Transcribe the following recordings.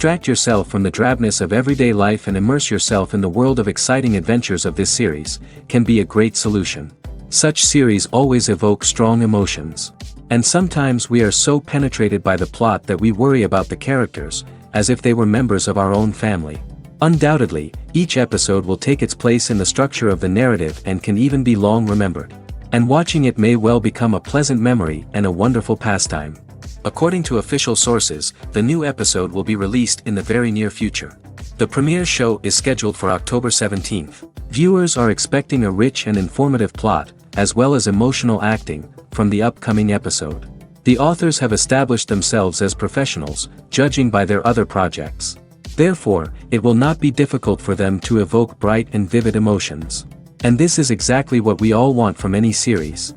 Distract yourself from the drabness of everyday life and immerse yourself in the world of exciting adventures of this series, can be a great solution. Such series always evoke strong emotions. And sometimes we are so penetrated by the plot that we worry about the characters, as if they were members of our own family. Undoubtedly, each episode will take its place in the structure of the narrative and can even be long remembered. And watching it may well become a pleasant memory and a wonderful pastime. According to official sources, the new episode will be released in the very near future. The premiere show is scheduled for October 17th. Viewers are expecting a rich and informative plot, as well as emotional acting, from the upcoming episode. The authors have established themselves as professionals, judging by their other projects. Therefore, it will not be difficult for them to evoke bright and vivid emotions. And this is exactly what we all want from any series.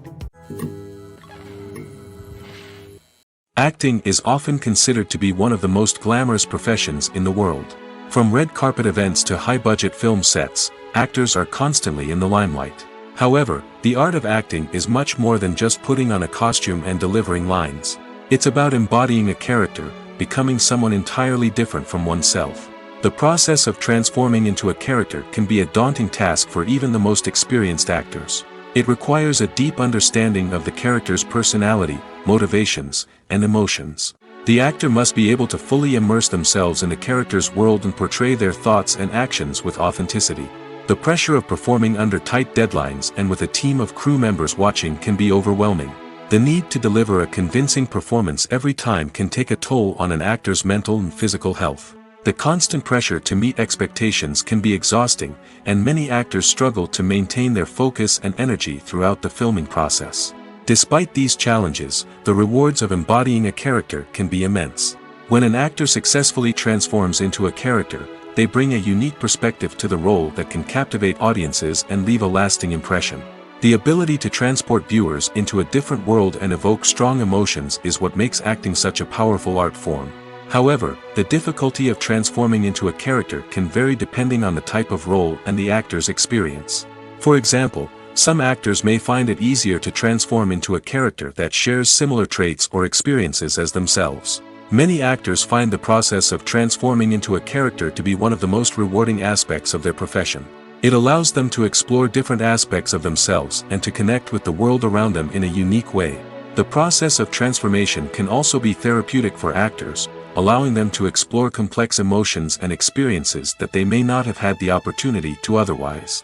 Acting is often considered to be one of the most glamorous professions in the world. From red carpet events to high-budget film sets, actors are constantly in the limelight. However, the art of acting is much more than just putting on a costume and delivering lines. It's about embodying a character, becoming someone entirely different from oneself. The process of transforming into a character can be a daunting task for even the most experienced actors. It requires a deep understanding of the character's personality, motivations, and emotions. The actor must be able to fully immerse themselves in the character's world and portray their thoughts and actions with authenticity. The pressure of performing under tight deadlines and with a team of crew members watching can be overwhelming. The need to deliver a convincing performance every time can take a toll on an actor's mental and physical health. The constant pressure to meet expectations can be exhausting, and many actors struggle to maintain their focus and energy throughout the filming process. Despite these challenges, the rewards of embodying a character can be immense. When an actor successfully transforms into a character, they bring a unique perspective to the role that can captivate audiences and leave a lasting impression. The ability to transport viewers into a different world and evoke strong emotions is what makes acting such a powerful art form. However, the difficulty of transforming into a character can vary depending on the type of role and the actor's experience. For example, some actors may find it easier to transform into a character that shares similar traits or experiences as themselves. Many actors find the process of transforming into a character to be one of the most rewarding aspects of their profession. It allows them to explore different aspects of themselves and to connect with the world around them in a unique way. The process of transformation can also be therapeutic for actors, allowing them to explore complex emotions and experiences that they may not have had the opportunity to otherwise.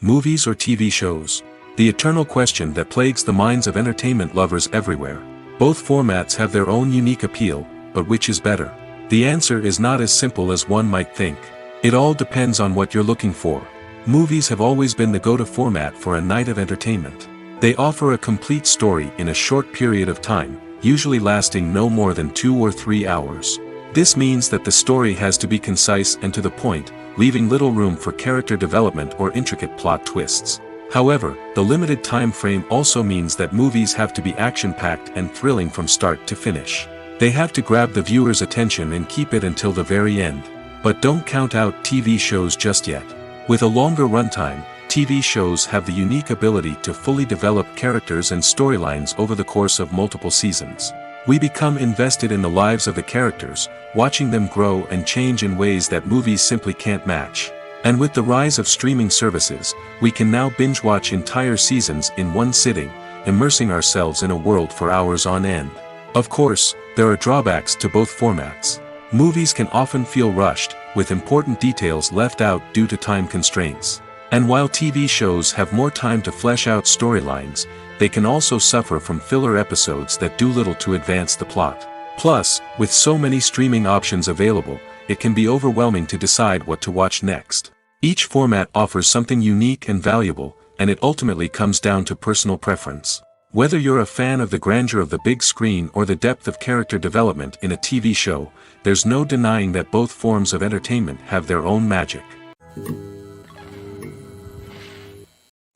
Movies or TV shows? The eternal question that plagues the minds of entertainment lovers everywhere. Both formats have their own unique appeal, but which is better? The answer is not as simple as one might think. It all depends on what you're looking for. Movies have always been the go-to format for a night of entertainment. They offer a complete story in a short period of time, usually lasting no more than 2 or 3 hours. This means that the story has to be concise and to the point, leaving little room for character development or intricate plot twists. However, the limited time frame also means that movies have to be action-packed and thrilling from start to finish. They have to grab the viewer's attention and keep it until the very end. But don't count out TV shows just yet. With a longer runtime, TV shows have the unique ability to fully develop characters and storylines over the course of multiple seasons. We become invested in the lives of the characters, watching them grow and change in ways that movies simply can't match. And with the rise of streaming services, we can now binge-watch entire seasons in one sitting, immersing ourselves in a world for hours on end. Of course, there are drawbacks to both formats. Movies can often feel rushed, with important details left out due to time constraints. And while TV shows have more time to flesh out storylines, they can also suffer from filler episodes that do little to advance the plot. Plus, with so many streaming options available, it can be overwhelming to decide what to watch next. Each format offers something unique and valuable, and it ultimately comes down to personal preference. Whether you're a fan of the grandeur of the big screen or the depth of character development in a TV show, there's no denying that both forms of entertainment have their own magic.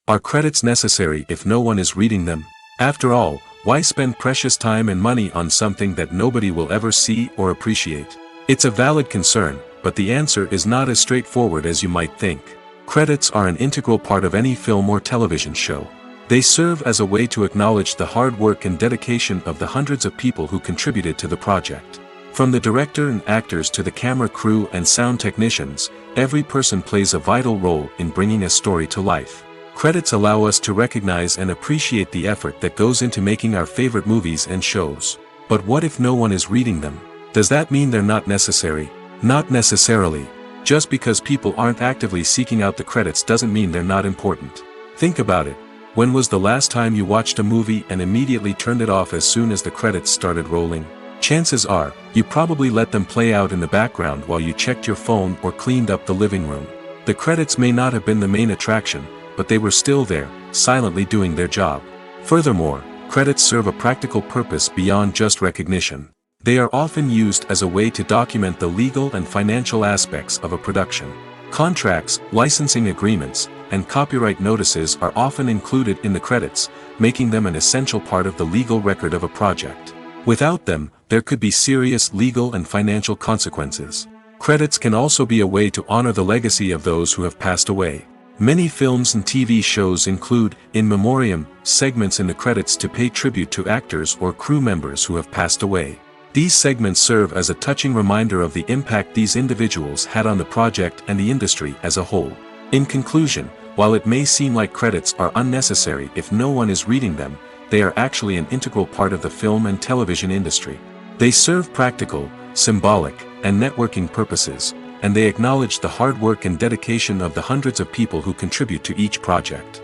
Are credits necessary if no one is reading them? After all, why spend precious time and money on something that nobody will ever see or appreciate? It's a valid concern, but the answer is not as straightforward as you might think. Credits are an integral part of any film or television show. They serve as a way to acknowledge the hard work and dedication of the hundreds of people who contributed to the project. From the director and actors to the camera crew and sound technicians, every person plays a vital role in bringing a story to life. Credits allow us to recognize and appreciate the effort that goes into making our favorite movies and shows. But what if no one is reading them? Does that mean they're not necessary? Not necessarily. Just because people aren't actively seeking out the credits doesn't mean they're not important. Think about it. When was the last time you watched a movie and immediately turned it off as soon as the credits started rolling? Chances are, you probably let them play out in the background while you checked your phone or cleaned up the living room. The credits may not have been the main attraction, but they were still there, silently doing their job. Furthermore, credits serve a practical purpose beyond just recognition. They are often used as a way to document the legal and financial aspects of a production. Contracts, licensing agreements, and copyright notices are often included in the credits, making them an essential part of the legal record of a project. Without them, there could be serious legal and financial consequences. Credits can also be a way to honor the legacy of those who have passed away. Many films and TV shows include, in memoriam, segments in the credits to pay tribute to actors or crew members who have passed away. These segments serve as a touching reminder of the impact these individuals had on the project and the industry as a whole. In conclusion, while it may seem like credits are unnecessary if no one is reading them, they are actually an integral part of the film and television industry. They serve practical, symbolic, and networking purposes, and they acknowledge the hard work and dedication of the hundreds of people who contribute to each project.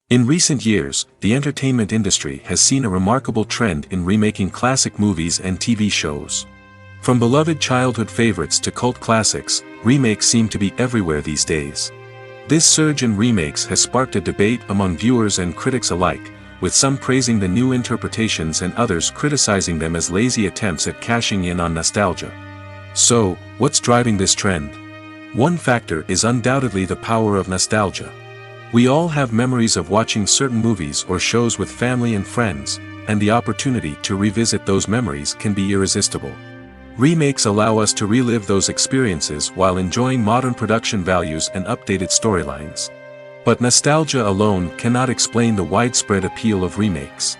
In recent years, the entertainment industry has seen a remarkable trend in remaking classic movies and TV shows. From beloved childhood favorites to cult classics, remakes seem to be everywhere these days. This surge in remakes has sparked a debate among viewers and critics alike, with some praising the new interpretations and others criticizing them as lazy attempts at cashing in on nostalgia. So, what's driving this trend? One factor is undoubtedly the power of nostalgia. We all have memories of watching certain movies or shows with family and friends, and the opportunity to revisit those memories can be irresistible. Remakes allow us to relive those experiences while enjoying modern production values and updated storylines. But nostalgia alone cannot explain the widespread appeal of remakes.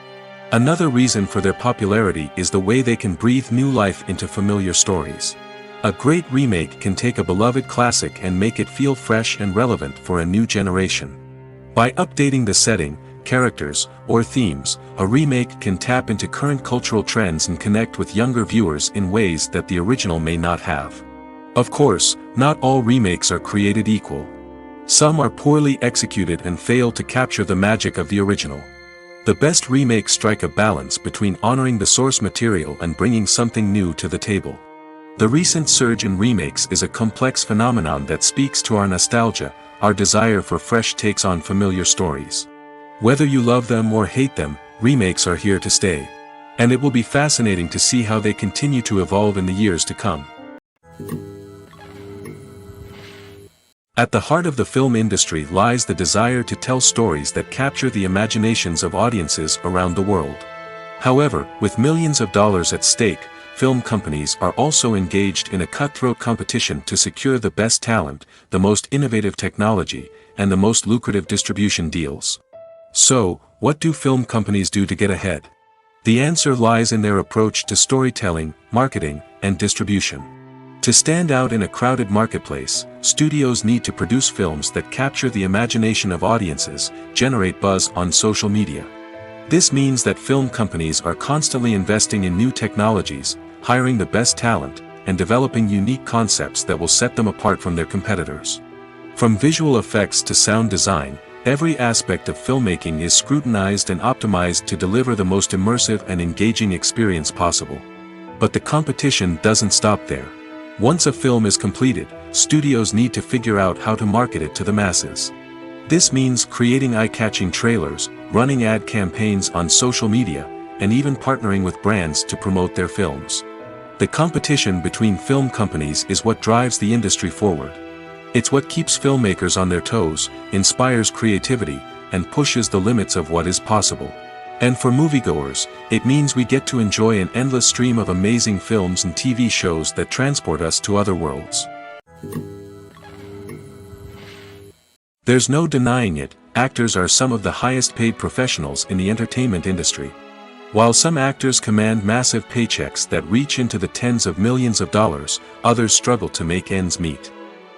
Another reason for their popularity is the way they can breathe new life into familiar stories. A great remake can take a beloved classic and make it feel fresh and relevant for a new generation. By updating the setting, characters, or themes, a remake can tap into current cultural trends and connect with younger viewers in ways that the original may not have. Of course, not all remakes are created equal. Some are poorly executed and fail to capture the magic of the original. The best remakes strike a balance between honoring the source material and bringing something new to the table. The recent surge in remakes is a complex phenomenon that speaks to our nostalgia, our desire for fresh takes on familiar stories. Whether you love them or hate them, remakes are here to stay. And it will be fascinating to see how they continue to evolve in the years to come. At the heart of the film industry lies the desire to tell stories that capture the imaginations of audiences around the world. However, with millions of dollars at stake, film companies are also engaged in a cutthroat competition to secure the best talent, the most innovative technology, and the most lucrative distribution deals. So, what do film companies do to get ahead? The answer lies in their approach to storytelling, marketing, and distribution. To stand out in a crowded marketplace, studios need to produce films that capture the imagination of audiences, generate buzz on social media. This means that film companies are constantly investing in new technologies, hiring the best talent, and developing unique concepts that will set them apart from their competitors. From visual effects to sound design, every aspect of filmmaking is scrutinized and optimized to deliver the most immersive and engaging experience possible. But the competition doesn't stop there. Once a film is completed, studios need to figure out how to market it to the masses. This means creating eye-catching trailers, running ad campaigns on social media, and even partnering with brands to promote their films. The competition between film companies is what drives the industry forward. It's what keeps filmmakers on their toes, inspires creativity, and pushes the limits of what is possible. And for moviegoers, it means we get to enjoy an endless stream of amazing films and TV shows that transport us to other worlds. There's no denying it, actors are some of the highest paid professionals in the entertainment industry. While some actors command massive paychecks that reach into the tens of millions of dollars, others struggle to make ends meet.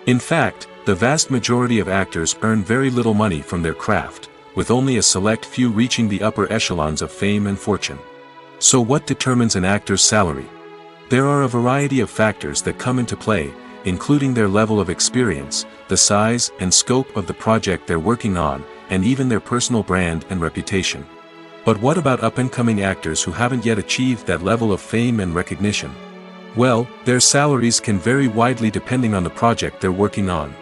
In fact, the vast majority of actors earn very little money from their craft, with only a select few reaching the upper echelons of fame and fortune. So what determines an actor's salary? There are a variety of factors that come into play, including their level of experience, the size and scope of the project they're working on, and even their personal brand and reputation. But what about up-and-coming actors who haven't yet achieved that level of fame and recognition? Well, their salaries can vary widely depending on the project they're working on.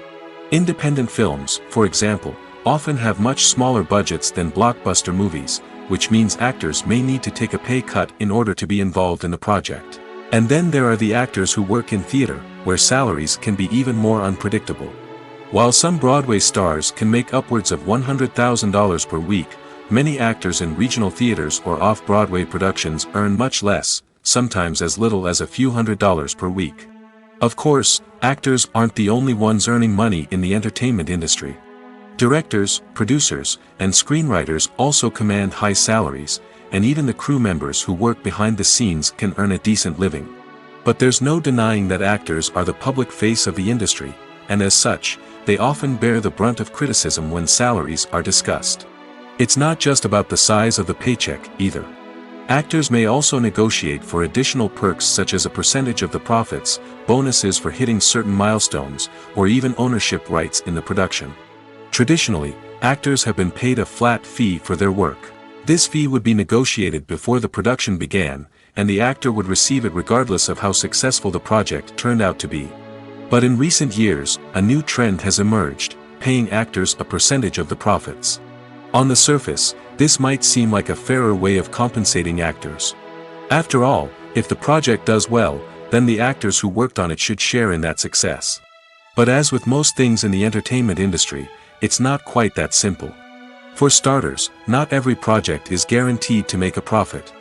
Independent films, for example, often have much smaller budgets than blockbuster movies, which means actors may need to take a pay cut in order to be involved in the project. And then there are the actors who work in theater, where salaries can be even more unpredictable. While some Broadway stars can make upwards of $100,000 per week, many actors in regional theaters or off-Broadway productions earn much less, sometimes as little as a few $100s per week. Of course, actors aren't the only ones earning money in the entertainment industry. Directors, producers, and screenwriters also command high salaries, and even the crew members who work behind the scenes can earn a decent living. But there's no denying that actors are the public face of the industry, and as such, they often bear the brunt of criticism when salaries are discussed. It's not just about the size of the paycheck, either. Actors may also negotiate for additional perks such as a percentage of the profits, bonuses for hitting certain milestones, or even ownership rights in the production. Traditionally, actors have been paid a flat fee for their work. This fee would be negotiated before the production began, and the actor would receive it regardless of how successful the project turned out to be. But in recent years, a new trend has emerged, paying actors a percentage of the profits. On the surface, this might seem like a fairer way of compensating actors. After all, if the project does well, then the actors who worked on it should share in that success. But as with most things in the entertainment industry, it's not quite that simple. For starters, not every project is guaranteed to make a profit.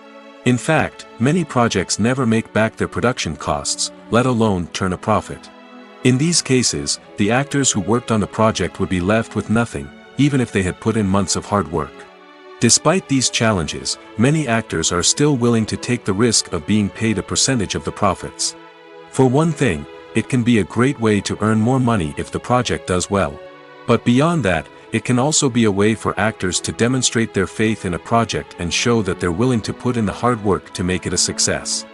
In fact, many projects never make back their production costs, let alone turn a profit. In these cases, the actors who worked on the project would be left with nothing, even if they had put in months of hard work. Despite these challenges, many actors are still willing to take the risk of being paid a percentage of the profits. For one thing, it can be a great way to earn more money if the project does well. But beyond that, it can also be a way for actors to demonstrate their faith in a project and show that they're willing to put in the hard work to make it a success.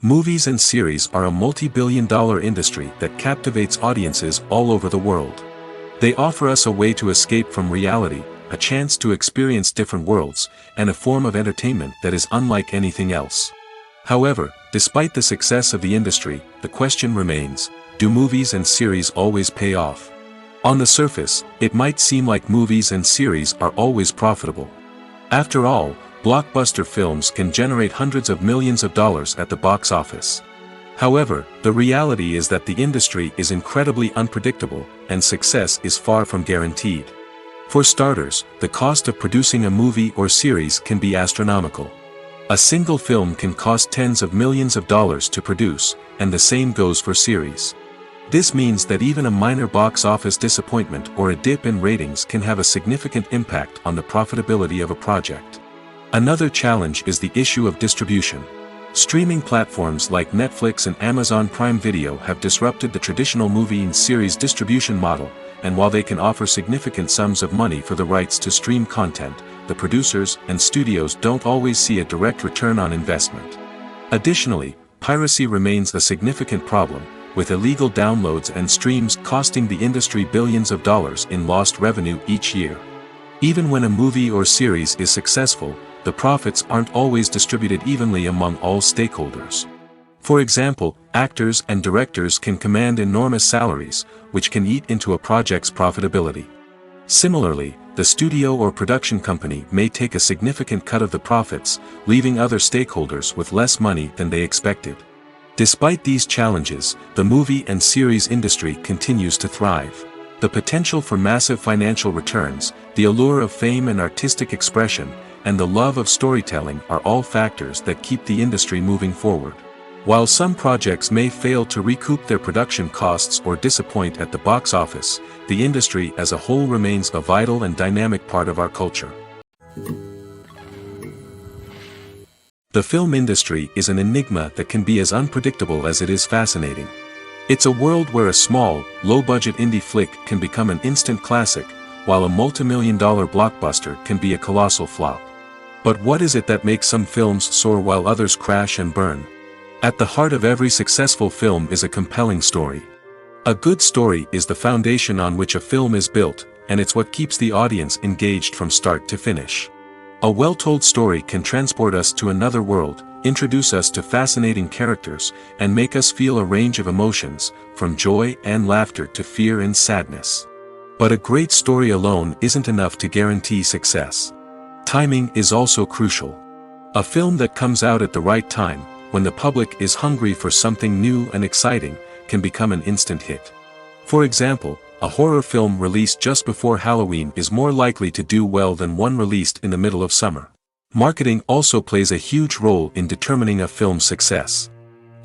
Movies and series are a multi-billion-dollar industry that captivates audiences all over the world. They offer us a way to escape from reality, a chance to experience different worlds, and a form of entertainment that is unlike anything else. However, despite the success of the industry, the question remains, do movies and series always pay off? On the surface, it might seem like movies and series are always profitable. After all, blockbuster films can generate hundreds of millions of dollars at the box office. However, the reality is that the industry is incredibly unpredictable, and success is far from guaranteed. For starters, the cost of producing a movie or series can be astronomical. A single film can cost tens of millions of dollars to produce, and the same goes for series. This means that even a minor box office disappointment or a dip in ratings can have a significant impact on the profitability of a project. Another challenge is the issue of distribution. Streaming platforms like Netflix and Amazon Prime Video have disrupted the traditional movie and series distribution model, and while they can offer significant sums of money for the rights to stream content, the producers and studios don't always see a direct return on investment. Additionally, piracy remains a significant problem, with illegal downloads and streams costing the industry billions of dollars in lost revenue each year. Even when a movie or series is successful, the profits aren't always distributed evenly among all stakeholders. For example, actors and directors can command enormous salaries, which can eat into a project's profitability. Similarly, the studio or production company may take a significant cut of the profits, leaving other stakeholders with less money than they expected. Despite these challenges, the movie and series industry continues to thrive. The potential for massive financial returns, the allure of fame and artistic expression, and the love of storytelling are all factors that keep the industry moving forward. While some projects may fail to recoup their production costs or disappoint at the box office, the industry as a whole remains a vital and dynamic part of our culture. The film industry is an enigma that can be as unpredictable as it is fascinating. It's a world where a small, low-budget indie flick can become an instant classic, while a multi-million-dollar blockbuster can be a colossal flop. But what is it that makes some films soar while others crash and burn? At the heart of every successful film is a compelling story. A good story is the foundation on which a film is built, and it's what keeps the audience engaged from start to finish. A well-told story can transport us to another world, introduce us to fascinating characters, and make us feel a range of emotions, from joy and laughter to fear and sadness. But a great story alone isn't enough to guarantee success. Timing is also crucial. A film that comes out at the right time, when the public is hungry for something new and exciting, can become an instant hit. For example, a horror film released just before Halloween is more likely to do well than one released in the middle of summer. Marketing also plays a huge role in determining a film's success.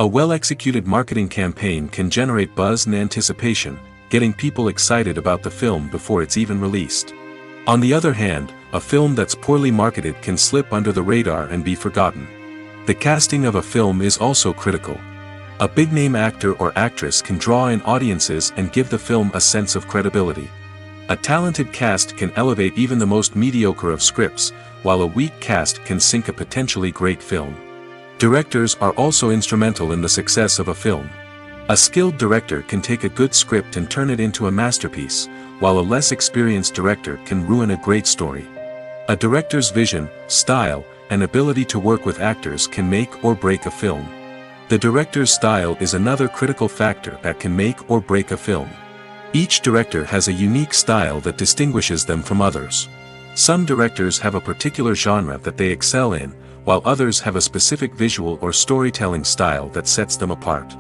A well-executed marketing campaign can generate buzz and anticipation, getting people excited about the film before it's even released. On the other hand, a film that's poorly marketed can slip under the radar and be forgotten. The casting of a film is also critical. A big-name actor or actress can draw in audiences and give the film a sense of credibility. A talented cast can elevate even the most mediocre of scripts, while a weak cast can sink a potentially great film. Directors are also instrumental in the success of a film. A skilled director can take a good script and turn it into a masterpiece, while a less experienced director can ruin a great story. A director's vision, style, and ability to work with actors can make or break a film. The director's style is another critical factor that can make or break a film. Each director has a unique style that distinguishes them from others. Some directors have a particular genre that they excel in, while others have a specific visual or storytelling style that sets them apart.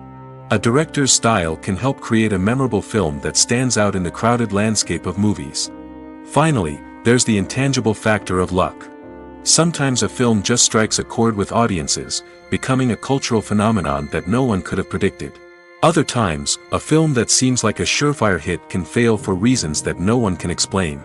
A director's style can help create a memorable film that stands out in the crowded landscape of movies. Finally, there's the intangible factor of luck. Sometimes a film just strikes a chord with audiences, becoming a cultural phenomenon that no one could have predicted. Other times, a film that seems like a surefire hit can fail for reasons that no one can explain.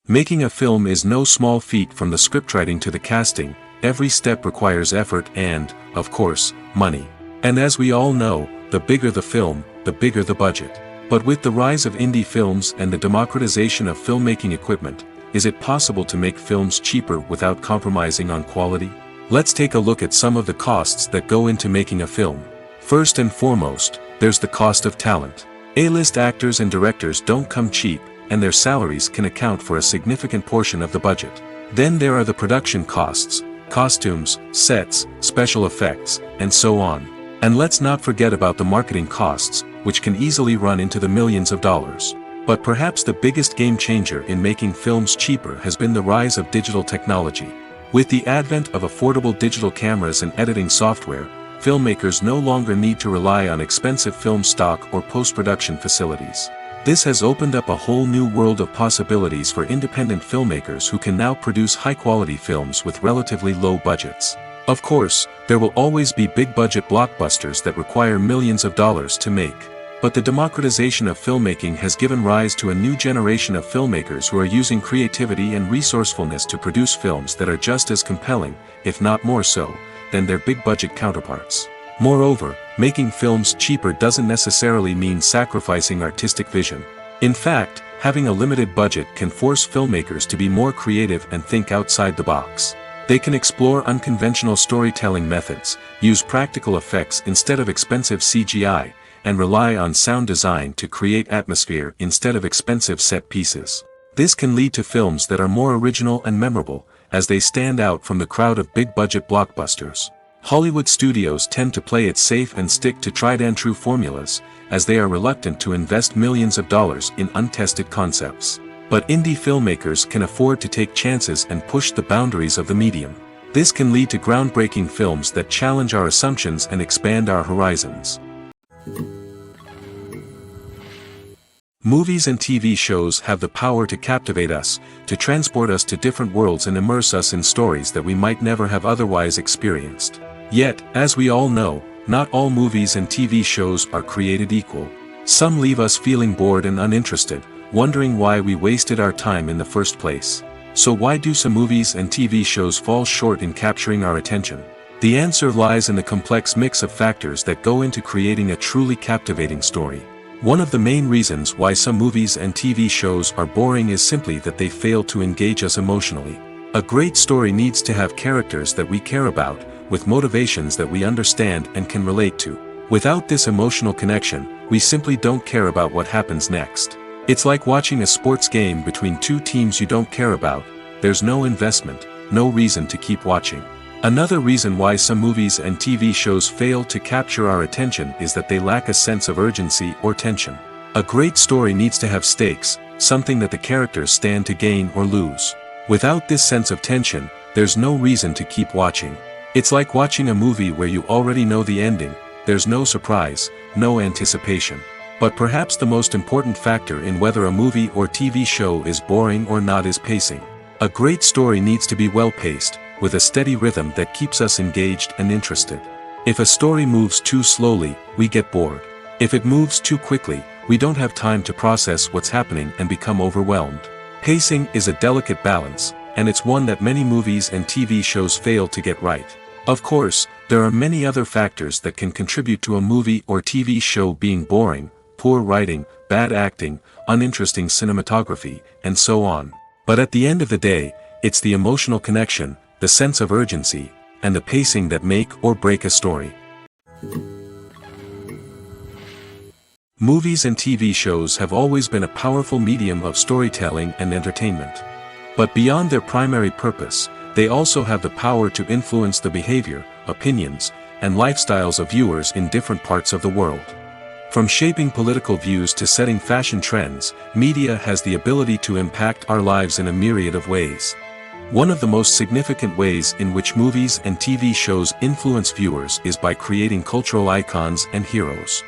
Making a film is no small feat. From the scriptwriting to the casting, every step requires effort and, of course, money. And as we all know, the bigger the film, the bigger the budget. But with the rise of indie films and the democratization of filmmaking equipment, is it possible to make films cheaper without compromising on quality? Let's take a look at some of the costs that go into making a film. First and foremost, there's the cost of talent. A-list actors and directors don't come cheap, and their salaries can account for a significant portion of the budget. Then there are the production costs, costumes, sets, special effects, and so on. And let's not forget about the marketing costs, which can easily run into the millions of dollars. But perhaps the biggest game changer in making films cheaper has been the rise of digital technology. With the advent of affordable digital cameras and editing software, filmmakers no longer need to rely on expensive film stock or post-production facilities. This has opened up a whole new world of possibilities for independent filmmakers who can now produce high-quality films with relatively low budgets. Of course, there will always be big-budget blockbusters that require millions of dollars to make. But the democratization of filmmaking has given rise to a new generation of filmmakers who are using creativity and resourcefulness to produce films that are just as compelling, if not more so, than their big-budget counterparts. Moreover, making films cheaper doesn't necessarily mean sacrificing artistic vision. In fact, having a limited budget can force filmmakers to be more creative and think outside the box. They can explore unconventional storytelling methods, use practical effects instead of expensive CGI, and rely on sound design to create atmosphere instead of expensive set pieces. This can lead to films that are more original and memorable, as they stand out from the crowd of big-budget blockbusters. Hollywood studios tend to play it safe and stick to tried-and-true formulas, as they are reluctant to invest millions of dollars in untested concepts. But indie filmmakers can afford to take chances and push the boundaries of the medium. This can lead to groundbreaking films that challenge our assumptions and expand our horizons. Movies and TV shows have the power to captivate us, to transport us to different worlds and immerse us in stories that we might never have otherwise experienced. Yet, as we all know, not all movies and TV shows are created equal. Some leave us feeling bored and uninterested, wondering why we wasted our time in the first place. So why do some movies and TV shows fall short in capturing our attention? The answer lies in the complex mix of factors that go into creating a truly captivating story. One of the main reasons why some movies and TV shows are boring is simply that they fail to engage us emotionally. A great story needs to have characters that we care about, with motivations that we understand and can relate to. Without this emotional connection, we simply don't care about what happens next. It's like watching a sports game between two teams you don't care about. There's no investment, no reason to keep watching. Another reason why some movies and TV shows fail to capture our attention is that they lack a sense of urgency or tension. A great story needs to have stakes, something that the characters stand to gain or lose. Without this sense of tension, there's no reason to keep watching. It's like watching a movie where you already know the ending. There's no surprise, no anticipation. But perhaps the most important factor in whether a movie or TV show is boring or not is pacing. A great story needs to be well-paced, with a steady rhythm that keeps us engaged and interested. If a story moves too slowly, we get bored. If it moves too quickly, we don't have time to process what's happening and become overwhelmed. Pacing is a delicate balance, and it's one that many movies and TV shows fail to get right. Of course, there are many other factors that can contribute to a movie or TV show being boring: poor writing, bad acting, uninteresting cinematography, and so on. But at the end of the day, it's the emotional connection, the sense of urgency, and the pacing that make or break a story. Movies and TV shows have always been a powerful medium of storytelling and entertainment. But beyond their primary purpose, they also have the power to influence the behavior, opinions, and lifestyles of viewers in different parts of the world. From shaping political views to setting fashion trends, media has the ability to impact our lives in a myriad of ways. One of the most significant ways in which movies and TV shows influence viewers is by creating cultural icons and heroes.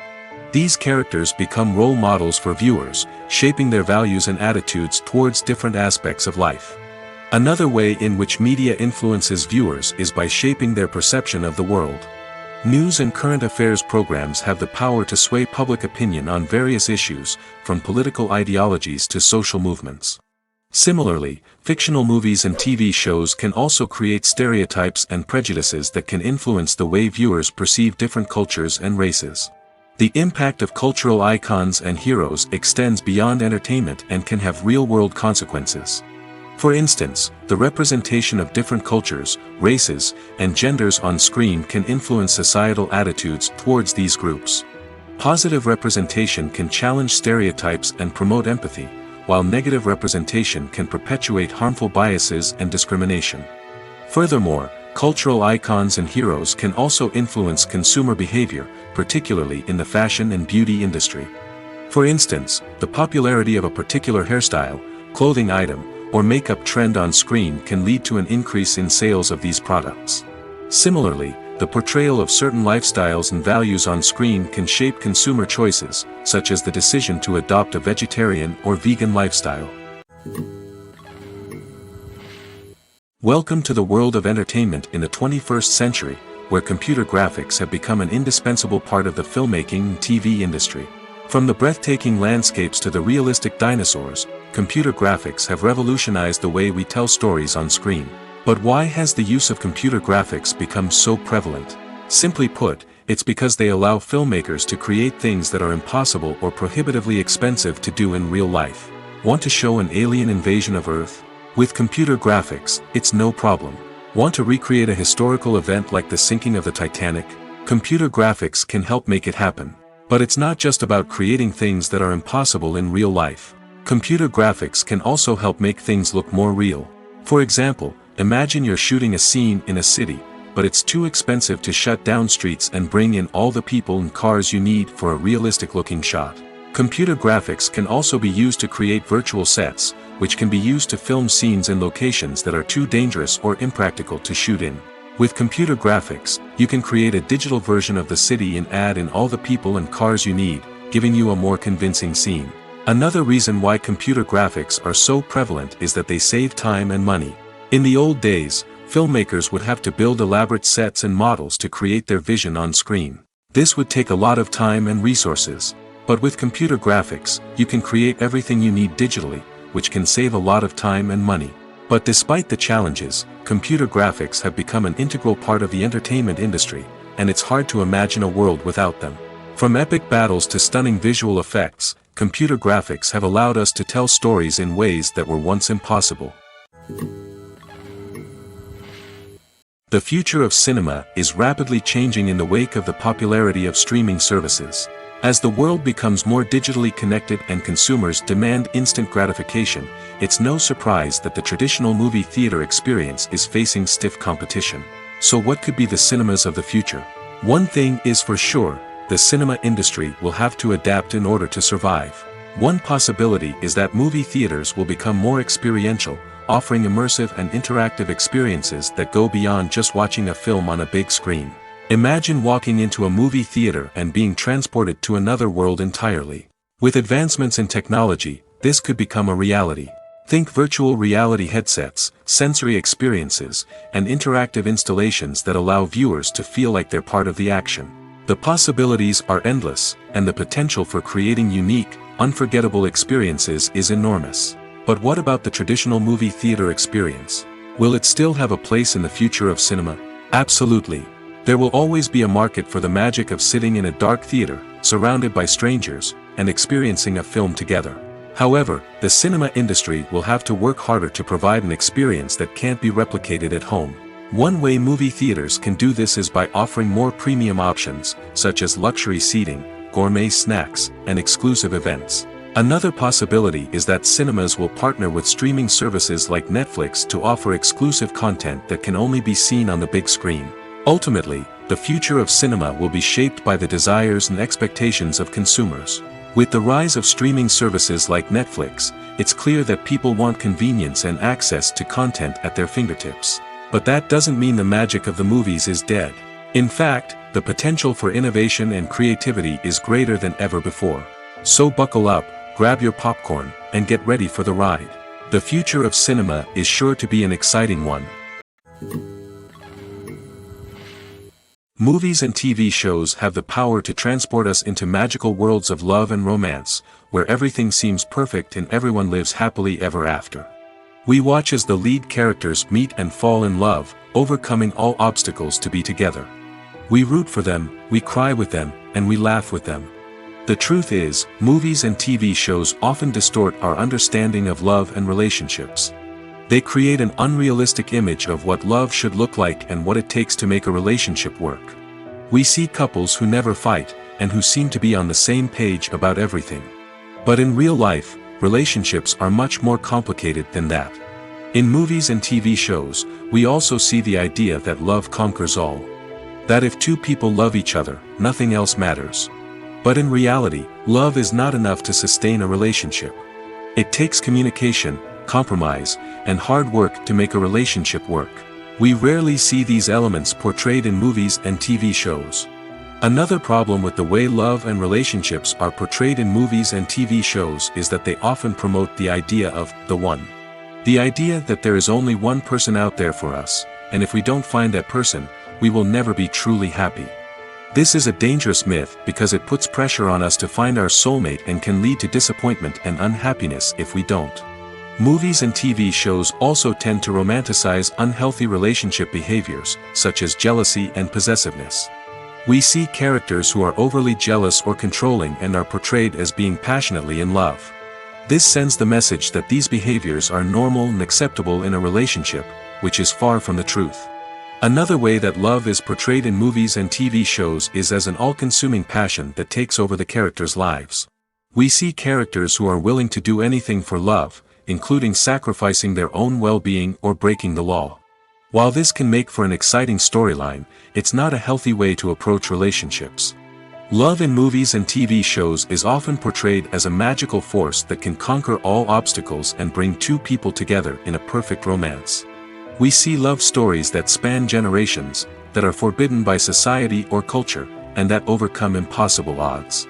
These characters become role models for viewers, shaping their values and attitudes towards different aspects of life. Another way in which media influences viewers is by shaping their perception of the world. News and current affairs programs have the power to sway public opinion on various issues, from political ideologies to social movements. Similarly, fictional movies and TV shows can also create stereotypes and prejudices that can influence the way viewers perceive different cultures and races. The impact of cultural icons and heroes extends beyond entertainment and can have real-world consequences. For instance, the representation of different cultures, races, and genders on screen can influence societal attitudes towards these groups. Positive representation can challenge stereotypes and promote empathy, while negative representation can perpetuate harmful biases and discrimination. Furthermore, cultural icons and heroes can also influence consumer behavior, particularly in the fashion and beauty industry. For instance, the popularity of a particular hairstyle, clothing item, or makeup trend on screen can lead to an increase in sales of these products. Similarly, the portrayal of certain lifestyles and values on screen can shape consumer choices, such as the decision to adopt a vegetarian or vegan lifestyle. Welcome to the world of entertainment in the 21st century, where computer graphics have become an indispensable part of the filmmaking and TV industry. From the breathtaking landscapes to the realistic dinosaurs, computer graphics have revolutionized the way we tell stories on screen. But why has the use of computer graphics become so prevalent? Simply put, it's because they allow filmmakers to create things that are impossible or prohibitively expensive to do in real life. Want to show an alien invasion of Earth? With computer graphics, it's no problem. Want to recreate a historical event like the sinking of the Titanic? Computer graphics can help make it happen. But it's not just about creating things that are impossible in real life. Computer graphics can also help make things look more real. For example, imagine you're shooting a scene in a city, but it's too expensive to shut down streets and bring in all the people and cars you need for a realistic-looking shot. Computer graphics can also be used to create virtual sets, which can be used to film scenes in locations that are too dangerous or impractical to shoot in. With computer graphics, you can create a digital version of the city and add in all the people and cars you need, giving you a more convincing scene. Another reason why computer graphics are so prevalent is that they save time and money. In the old days, filmmakers would have to build elaborate sets and models to create their vision on screen. This would take a lot of time and resources. But with computer graphics, you can create everything you need digitally, which can save a lot of time and money. But despite the challenges, computer graphics have become an integral part of the entertainment industry, and it's hard to imagine a world without them. From epic battles to stunning visual effects, computer graphics have allowed us to tell stories in ways that were once impossible. The future of cinema is rapidly changing in the wake of the popularity of streaming services. As the world becomes more digitally connected and consumers demand instant gratification, it's no surprise that the traditional movie theater experience is facing stiff competition. So what could be the cinemas of the future? One thing is for sure, the cinema industry will have to adapt in order to survive. One possibility is that movie theaters will become more experiential, offering immersive and interactive experiences that go beyond just watching a film on a big screen. Imagine walking into a movie theater and being transported to another world entirely. With advancements in technology, this could become a reality. Think virtual reality headsets, sensory experiences, and interactive installations that allow viewers to feel like they're part of the action. The possibilities are endless, and the potential for creating unique, unforgettable experiences is enormous. But what about the traditional movie theater experience? Will it still have a place in the future of cinema? Absolutely. There will always be a market for the magic of sitting in a dark theater, surrounded by strangers, and experiencing a film together. However, the cinema industry will have to work harder to provide an experience that can't be replicated at home. One way movie theaters can do this is by offering more premium options, such as luxury seating, gourmet snacks, and exclusive events. Another possibility is that cinemas will partner with streaming services like Netflix to offer exclusive content that can only be seen on the big screen. Ultimately, the future of cinema will be shaped by the desires and expectations of consumers. With the rise of streaming services like Netflix, it's clear that people want convenience and access to content at their fingertips. But that doesn't mean the magic of the movies is dead. In fact, the potential for innovation and creativity is greater than ever before. So buckle up, grab your popcorn, and get ready for the ride. The future of cinema is sure to be an exciting one. Movies and TV shows have the power to transport us into magical worlds of love and romance, where everything seems perfect and everyone lives happily ever after. We watch as the lead characters meet and fall in love, overcoming all obstacles to be together. We root for them, we cry with them, and we laugh with them. The truth is, movies and TV shows often distort our understanding of love and relationships. They create an unrealistic image of what love should look like and what it takes to make a relationship work. We see couples who never fight, and who seem to be on the same page about everything. But in real life, relationships are much more complicated than that. In movies and TV shows, we also see the idea that love conquers all. That if two people love each other, nothing else matters. But in reality, love is not enough to sustain a relationship. It takes communication, compromise, and hard work to make a relationship work. We rarely see these elements portrayed in movies and TV shows. Another problem with the way love and relationships are portrayed in movies and TV shows is that they often promote the idea of the one. The idea that there is only one person out there for us, and if we don't find that person, we will never be truly happy. This is a dangerous myth because it puts pressure on us to find our soulmate and can lead to disappointment and unhappiness if we don't. Movies and TV shows also tend to romanticize unhealthy relationship behaviors, such as jealousy and possessiveness. We see characters who are overly jealous or controlling and are portrayed as being passionately in love. This sends the message that these behaviors are normal and acceptable in a relationship, which is far from the truth. Another way that love is portrayed in movies and TV shows is as an all-consuming passion that takes over the characters' lives. We see characters who are willing to do anything for love, including sacrificing their own well-being or breaking the law. While this can make for an exciting storyline, it's not a healthy way to approach relationships. Love in movies and TV shows is often portrayed as a magical force that can conquer all obstacles and bring two people together in a perfect romance. We see love stories that span generations, that are forbidden by society or culture, and that overcome impossible odds.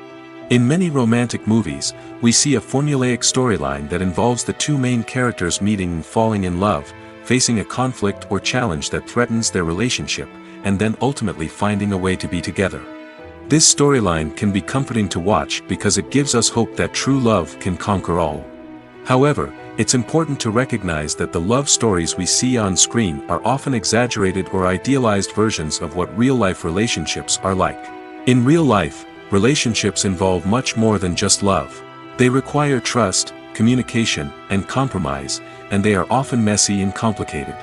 In many romantic movies, we see a formulaic storyline that involves the two main characters meeting and falling in love, facing a conflict or challenge that threatens their relationship, and then ultimately finding a way to be together. This storyline can be comforting to watch because it gives us hope that true love can conquer all. However, it's important to recognize that the love stories we see on screen are often exaggerated or idealized versions of what real-life relationships are like. In real life, relationships involve much more than just love. They require trust, communication, and compromise, and they are often messy and complicated.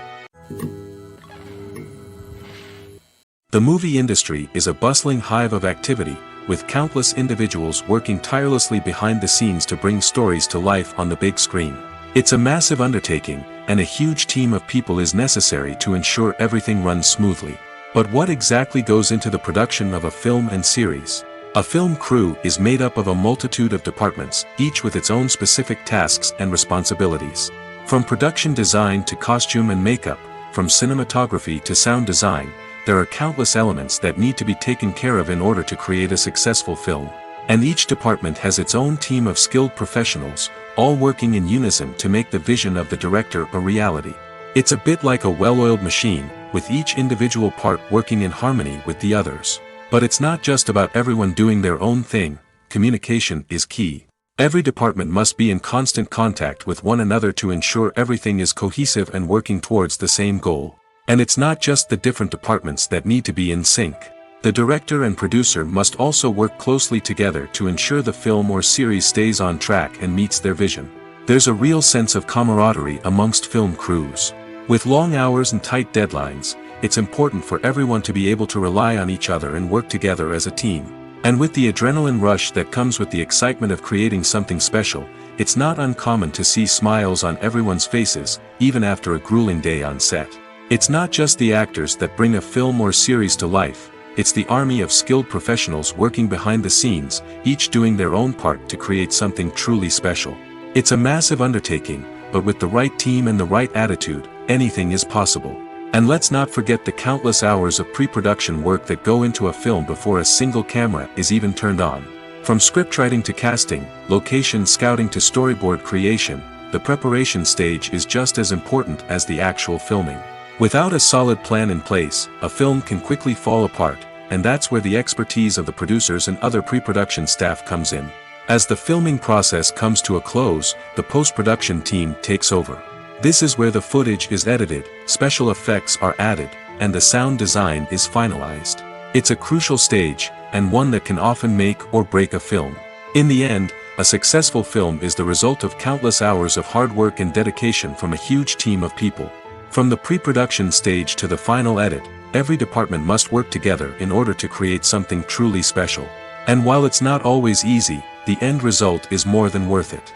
The movie industry is a bustling hive of activity, with countless individuals working tirelessly behind the scenes to bring stories to life on the big screen. It's a massive undertaking, and a huge team of people is necessary to ensure everything runs smoothly. But what exactly goes into the production of a film and series? A film crew is made up of a multitude of departments, each with its own specific tasks and responsibilities. From production design to costume and makeup, from cinematography to sound design, there are countless elements that need to be taken care of in order to create a successful film. And each department has its own team of skilled professionals, all working in unison to make the vision of the director a reality. It's a bit like a well-oiled machine, with each individual part working in harmony with the others. But it's not just about everyone doing their own thing. Communication is key. Every department must be in constant contact with one another to ensure everything is cohesive and working towards the same goal. And it's not just the different departments that need to be in sync. The director and producer must also work closely together to ensure the film or series stays on track and meets their vision. There's a real sense of camaraderie amongst film crews. With long hours and tight deadlines, it's important for everyone to be able to rely on each other and work together as a team. And with the adrenaline rush that comes with the excitement of creating something special, it's not uncommon to see smiles on everyone's faces, even after a grueling day on set. It's not just the actors that bring a film or series to life, it's the army of skilled professionals working behind the scenes, each doing their own part to create something truly special. It's a massive undertaking, but with the right team and the right attitude, anything is possible. And let's not forget the countless hours of pre-production work that go into a film before a single camera is even turned on. From scriptwriting to casting, location scouting to storyboard creation, the preparation stage is just as important as the actual filming. Without a solid plan in place, a film can quickly fall apart, and that's where the expertise of the producers and other pre-production staff comes in. As the filming process comes to a close, the post-production team takes over. This is where the footage is edited, special effects are added, and the sound design is finalized. It's a crucial stage, and one that can often make or break a film. In the end, a successful film is the result of countless hours of hard work and dedication from a huge team of people. From the pre-production stage to the final edit, every department must work together in order to create something truly special. And while it's not always easy, the end result is more than worth it.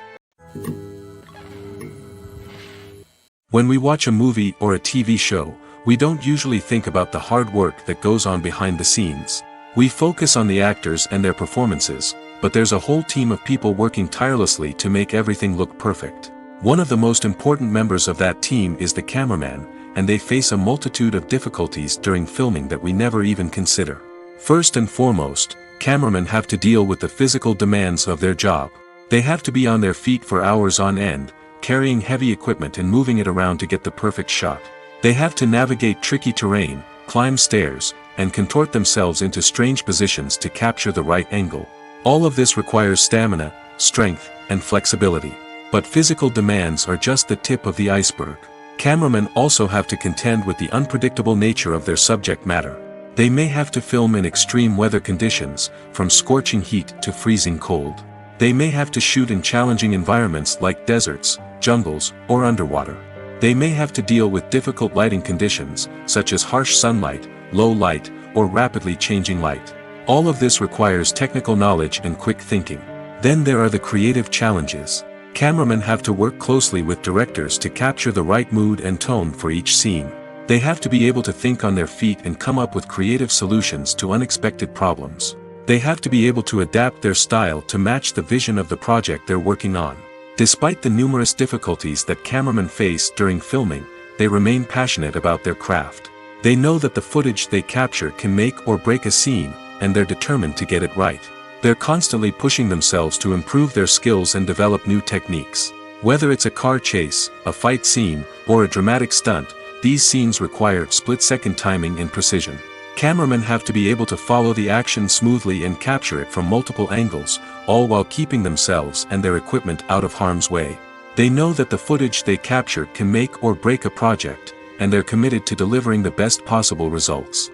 When we watch a movie or a TV show, we don't usually think about the hard work that goes on behind the scenes. We focus on the actors and their performances, but there's a whole team of people working tirelessly to make everything look perfect. One of the most important members of that team is the cameraman, and they face a multitude of difficulties during filming that we never even consider. First and foremost, cameramen have to deal with the physical demands of their job. They have to be on their feet for hours on end, carrying heavy equipment and moving it around to get the perfect shot. They have to navigate tricky terrain, climb stairs, and contort themselves into strange positions to capture the right angle. All of this requires stamina, strength, and flexibility. But physical demands are just the tip of the iceberg. Cameramen also have to contend with the unpredictable nature of their subject matter. They may have to film in extreme weather conditions, from scorching heat to freezing cold. They may have to shoot in challenging environments like deserts, jungles, or underwater. They may have to deal with difficult lighting conditions, such as harsh sunlight, low light, or rapidly changing light. All of this requires technical knowledge and quick thinking. Then there are the creative challenges. Cameramen have to work closely with directors to capture the right mood and tone for each scene. They have to be able to think on their feet and come up with creative solutions to unexpected problems. They have to be able to adapt their style to match the vision of the project they're working on. Despite the numerous difficulties that cameramen face during filming, they remain passionate about their craft. They know that the footage they capture can make or break a scene, and they're determined to get it right. They're constantly pushing themselves to improve their skills and develop new techniques. Whether it's a car chase, a fight scene, or a dramatic stunt, these scenes require split-second timing and precision. Cameramen have to be able to follow the action smoothly and capture it from multiple angles, all while keeping themselves and their equipment out of harm's way. They know that the footage they capture can make or break a project, and they're committed to delivering the best possible results.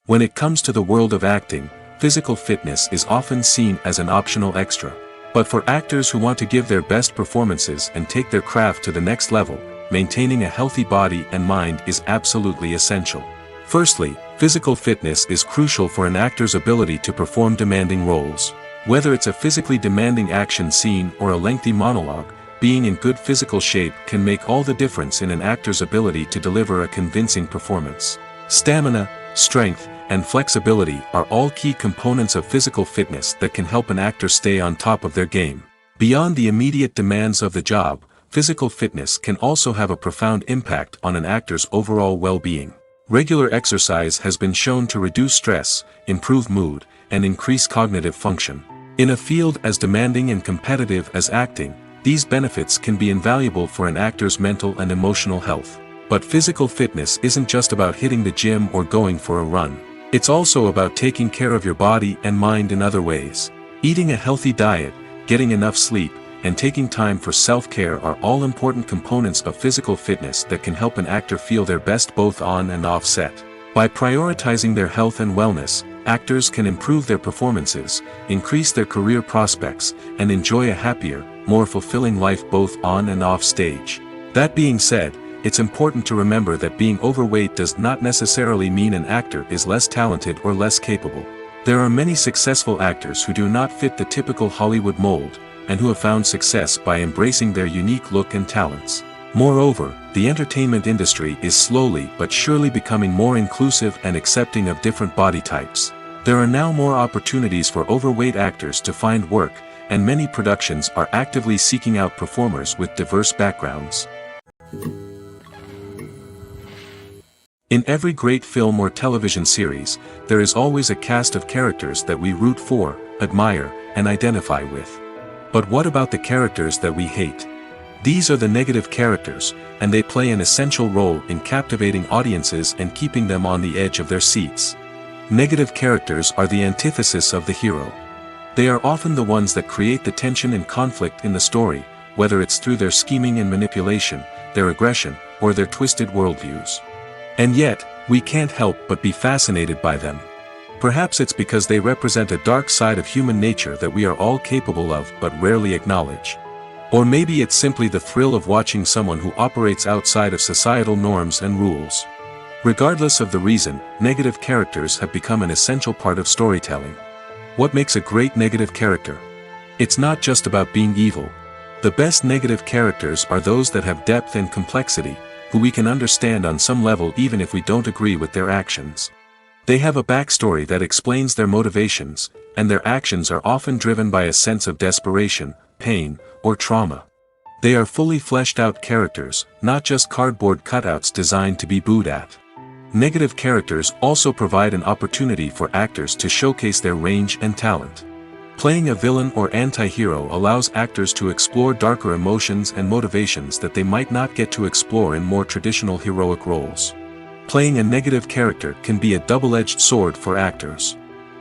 When it comes to the world of acting, physical fitness is often seen as an optional extra. But for actors who want to give their best performances and take their craft to the next level, maintaining a healthy body and mind is absolutely essential. Firstly, physical fitness is crucial for an actor's ability to perform demanding roles. Whether it's a physically demanding action scene or a lengthy monologue, being in good physical shape can make all the difference in an actor's ability to deliver a convincing performance. Stamina, strength, and flexibility are all key components of physical fitness that can help an actor stay on top of their game. Beyond the immediate demands of the job, physical fitness can also have a profound impact on an actor's overall well-being. Regular exercise has been shown to reduce stress, improve mood, and increase cognitive function. In a field as demanding and competitive as acting, these benefits can be invaluable for an actor's mental and emotional health. But physical fitness isn't just about hitting the gym or going for a run. It's also about taking care of your body and mind in other ways. Eating a healthy diet, getting enough sleep, and taking time for self-care are all important components of physical fitness that can help an actor feel their best both on and off set. By prioritizing their health and wellness, actors can improve their performances, increase their career prospects, and enjoy a happier, more fulfilling life both on and off stage. That being said, it's important to remember that being overweight does not necessarily mean an actor is less talented or less capable. There are many successful actors who do not fit the typical Hollywood mold, and who have found success by embracing their unique look and talents. Moreover, the entertainment industry is slowly but surely becoming more inclusive and accepting of different body types. There are now more opportunities for overweight actors to find work, and many productions are actively seeking out performers with diverse backgrounds. In every great film or television series, there is always a cast of characters that we root for, admire, and identify with. But what about the characters that we hate? These are the negative characters, and they play an essential role in captivating audiences and keeping them on the edge of their seats. Negative characters are the antithesis of the hero. They are often the ones that create the tension and conflict in the story, whether it's through their scheming and manipulation, their aggression, or their twisted worldviews. And yet, we can't help but be fascinated by them. Perhaps it's because they represent a dark side of human nature that we are all capable of but rarely acknowledge. Or maybe it's simply the thrill of watching someone who operates outside of societal norms and rules. Regardless of the reason, negative characters have become an essential part of storytelling. What makes a great negative character? It's not just about being evil. The best negative characters are those that have depth and complexity, who we can understand on some level even if we don't agree with their actions. They have a backstory that explains their motivations, and their actions are often driven by a sense of desperation, pain, or trauma. They are fully fleshed out characters, not just cardboard cutouts designed to be booed at. Negative characters also provide an opportunity for actors to showcase their range and talent. Playing a villain or anti-hero allows actors to explore darker emotions and motivations that they might not get to explore in more traditional heroic roles. Playing a negative character can be a double-edged sword for actors.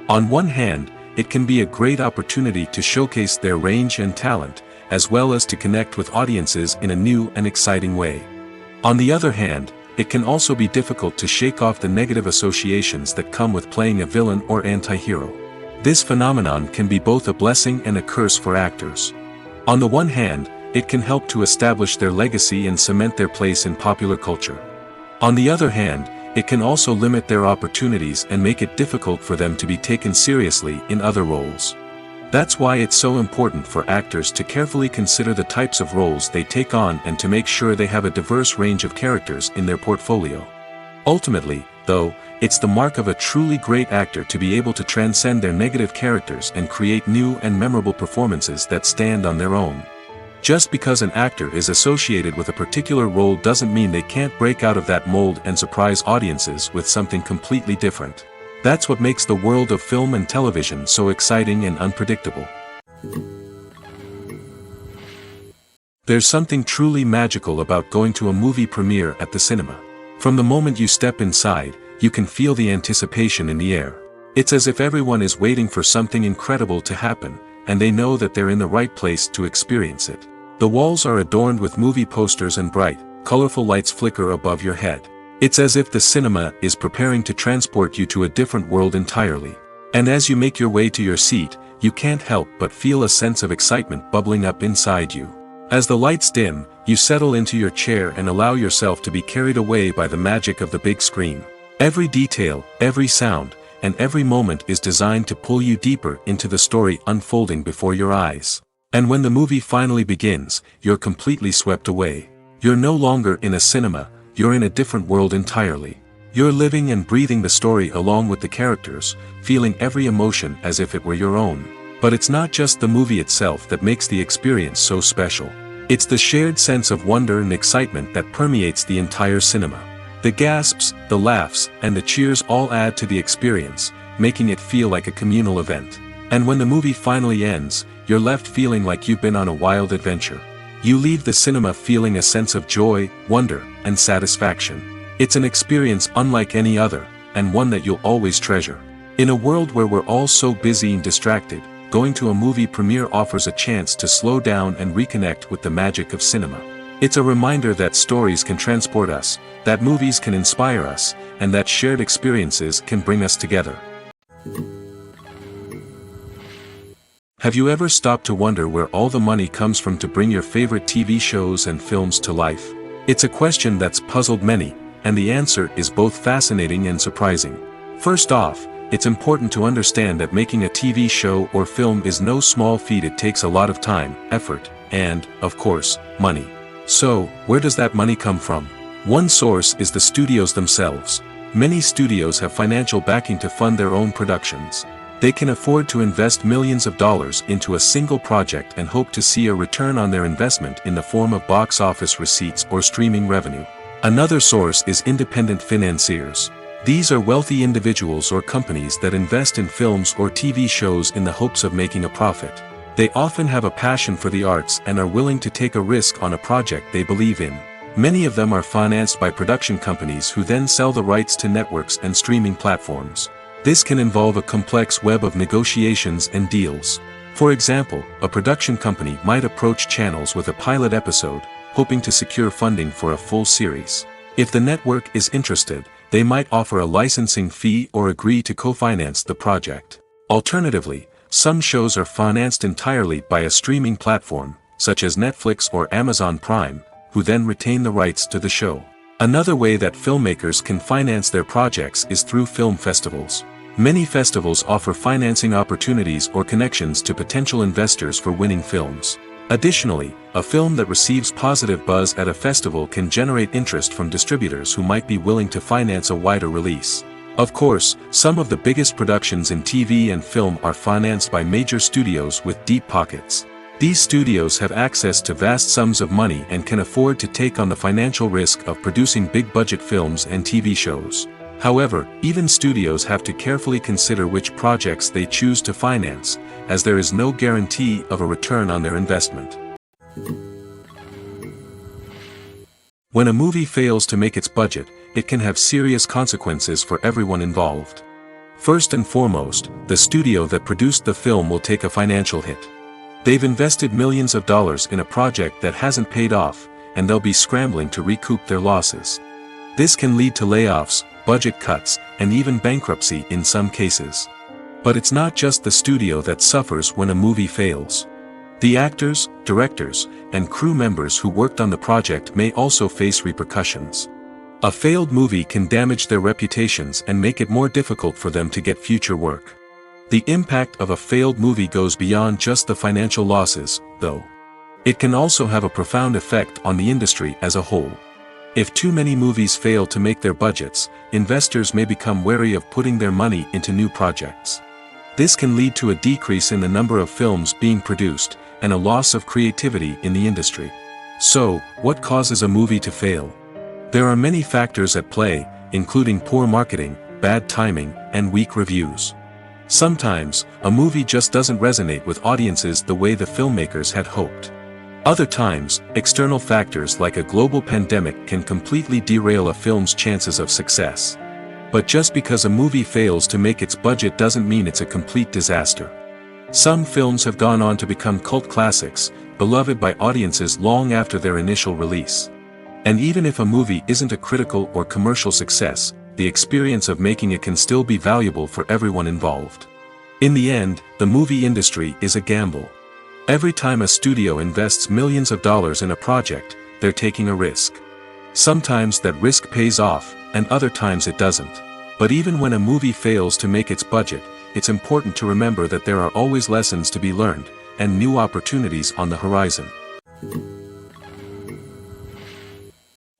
On one hand, it can be a great opportunity to showcase their range and talent, as well as to connect with audiences in a new and exciting way. On the other hand, it can also be difficult to shake off the negative associations that come with playing a villain or anti-hero. This phenomenon can be both a blessing and a curse for actors. On the one hand, it can help to establish their legacy and cement their place in popular culture. On the other hand, it can also limit their opportunities and make it difficult for them to be taken seriously in other roles. That's why it's so important for actors to carefully consider the types of roles they take on and to make sure they have a diverse range of characters in their portfolio. Ultimately, though, it's the mark of a truly great actor to be able to transcend their negative characters and create new and memorable performances that stand on their own. Just because an actor is associated with a particular role doesn't mean they can't break out of that mold and surprise audiences with something completely different. That's what makes the world of film and television so exciting and unpredictable. There's something truly magical about going to a movie premiere at the cinema. From the moment you step inside, you can feel the anticipation in the air. It's as if everyone is waiting for something incredible to happen, and they know that they're in the right place to experience it. The walls are adorned with movie posters and bright, colorful lights flicker above your head. It's as if the cinema is preparing to transport you to a different world entirely. And as you make your way to your seat, you can't help but feel a sense of excitement bubbling up inside you. As the lights dim, you settle into your chair and allow yourself to be carried away by the magic of the big screen. Every detail, every sound, and every moment is designed to pull you deeper into the story unfolding before your eyes. And when the movie finally begins, you're completely swept away. You're no longer in a cinema, you're in a different world entirely. You're living and breathing the story along with the characters, feeling every emotion as if it were your own. But it's not just the movie itself that makes the experience so special. It's the shared sense of wonder and excitement that permeates the entire cinema. The gasps, the laughs, and the cheers all add to the experience, making it feel like a communal event. And when the movie finally ends, you're left feeling like you've been on a wild adventure. You leave the cinema feeling a sense of joy, wonder, and satisfaction. It's an experience unlike any other, and one that you'll always treasure. In a world where we're all so busy and distracted, going to a movie premiere offers a chance to slow down and reconnect with the magic of cinema. It's a reminder that stories can transport us, that movies can inspire us, and that shared experiences can bring us together. Have you ever stopped to wonder where all the money comes from to bring your favorite TV shows and films to life? It's a question that's puzzled many, and the answer is both fascinating and surprising. First off, it's important to understand that making a TV show or film is no small feat. It takes a lot of time, effort, and, of course, money. So, where does that money come from? One source is the studios themselves. Many studios have financial backing to fund their own productions. They can afford to invest millions of dollars into a single project and hope to see a return on their investment in the form of box office receipts or streaming revenue. Another source is independent financiers. These are wealthy individuals or companies that invest in films or TV shows in the hopes of making a profit. They often have a passion for the arts and are willing to take a risk on a project they believe in. Many of them are financed by production companies who then sell the rights to networks and streaming platforms. This can involve a complex web of negotiations and deals. For example, a production company might approach channels with a pilot episode, hoping to secure funding for a full series. If the network is interested, they might offer a licensing fee or agree to co-finance the project. Alternatively, some shows are financed entirely by a streaming platform, such as Netflix or Amazon Prime, who then retain the rights to the show. Another way that filmmakers can finance their projects is through film festivals. Many festivals offer financing opportunities or connections to potential investors for winning films. Additionally, a film that receives positive buzz at a festival can generate interest from distributors who might be willing to finance a wider release. Of course, some of the biggest productions in TV and film are financed by major studios with deep pockets. These studios have access to vast sums of money and can afford to take on the financial risk of producing big-budget films and TV shows. However, even studios have to carefully consider which projects they choose to finance, as there is no guarantee of a return on their investment. When a movie fails to make its budget, it can have serious consequences for everyone involved. First and foremost, the studio that produced the film will take a financial hit. They've invested millions of dollars in a project that hasn't paid off, and they'll be scrambling to recoup their losses. This can lead to layoffs, budget cuts, and even bankruptcy in some cases. But it's not just the studio that suffers when a movie fails. The actors, directors, and crew members who worked on the project may also face repercussions. A failed movie can damage their reputations and make it more difficult for them to get future work. The impact of a failed movie goes beyond just the financial losses, though. It can also have a profound effect on the industry as a whole. If too many movies fail to make their budgets, investors may become wary of putting their money into new projects. This can lead to a decrease in the number of films being produced, and a loss of creativity in the industry. So, what causes a movie to fail? There are many factors at play, including poor marketing, bad timing, and weak reviews. Sometimes, a movie just doesn't resonate with audiences the way the filmmakers had hoped. Other times, external factors like a global pandemic can completely derail a film's chances of success. But just because a movie fails to make its budget doesn't mean it's a complete disaster. Some films have gone on to become cult classics, beloved by audiences long after their initial release. And even if a movie isn't a critical or commercial success, the experience of making it can still be valuable for everyone involved. In the end, the movie industry is a gamble. Every time a studio invests millions of dollars in a project, they're taking a risk. Sometimes that risk pays off, and other times it doesn't. But even when a movie fails to make its budget, it's important to remember that there are always lessons to be learned, and new opportunities on the horizon.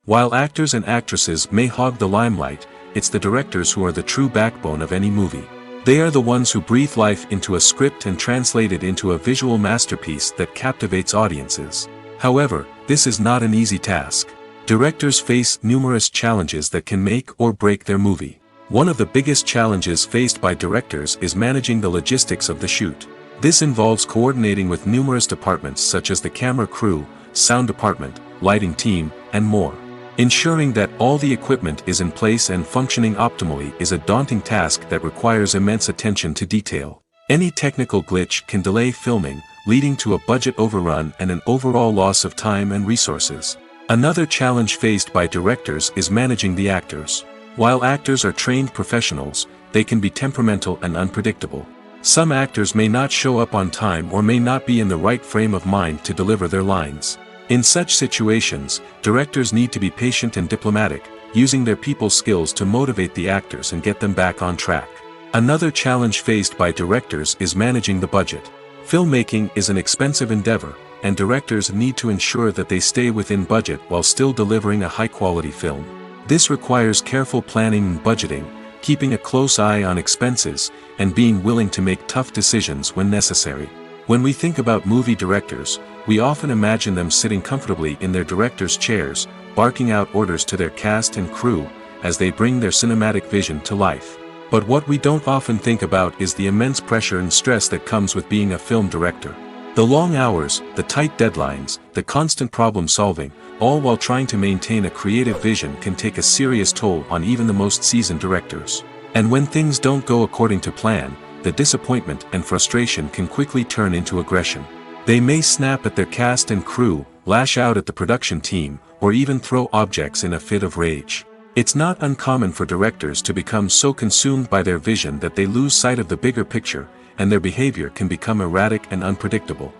While actors and actresses may hog the limelight, it's the directors who are the true backbone of any movie. They are the ones who breathe life into a script and translate it into a visual masterpiece that captivates audiences. However, this is not an easy task. Directors face numerous challenges that can make or break their movie. One of the biggest challenges faced by directors is managing the logistics of the shoot. This involves coordinating with numerous departments such as the camera crew, sound department, lighting team, and more. Ensuring that all the equipment is in place and functioning optimally is a daunting task that requires immense attention to detail. Any technical glitch can delay filming, leading to a budget overrun and an overall loss of time and resources. Another challenge faced by directors is managing the actors. While actors are trained professionals, they can be temperamental and unpredictable. Some actors may not show up on time or may not be in the right frame of mind to deliver their lines. In such situations, directors need to be patient and diplomatic, using their people skills to motivate the actors and get them back on track. Another challenge faced by directors is managing the budget. Filmmaking is an expensive endeavor, and directors need to ensure that they stay within budget while still delivering a high-quality film. This requires careful planning and budgeting, keeping a close eye on expenses, and being willing to make tough decisions when necessary. When we think about movie directors, we often imagine them sitting comfortably in their director's chairs, barking out orders to their cast and crew, as they bring their cinematic vision to life. But what we don't often think about is the immense pressure and stress that comes with being a film director. The long hours, the tight deadlines, the constant problem solving, all while trying to maintain a creative vision can take a serious toll on even the most seasoned directors. And when things don't go according to plan, the disappointment and frustration can quickly turn into aggression. They may snap at their cast and crew, lash out at the production team, or even throw objects in a fit of rage. It's not uncommon for directors to become so consumed by their vision that they lose sight of the bigger picture, and their behavior can become erratic and unpredictable.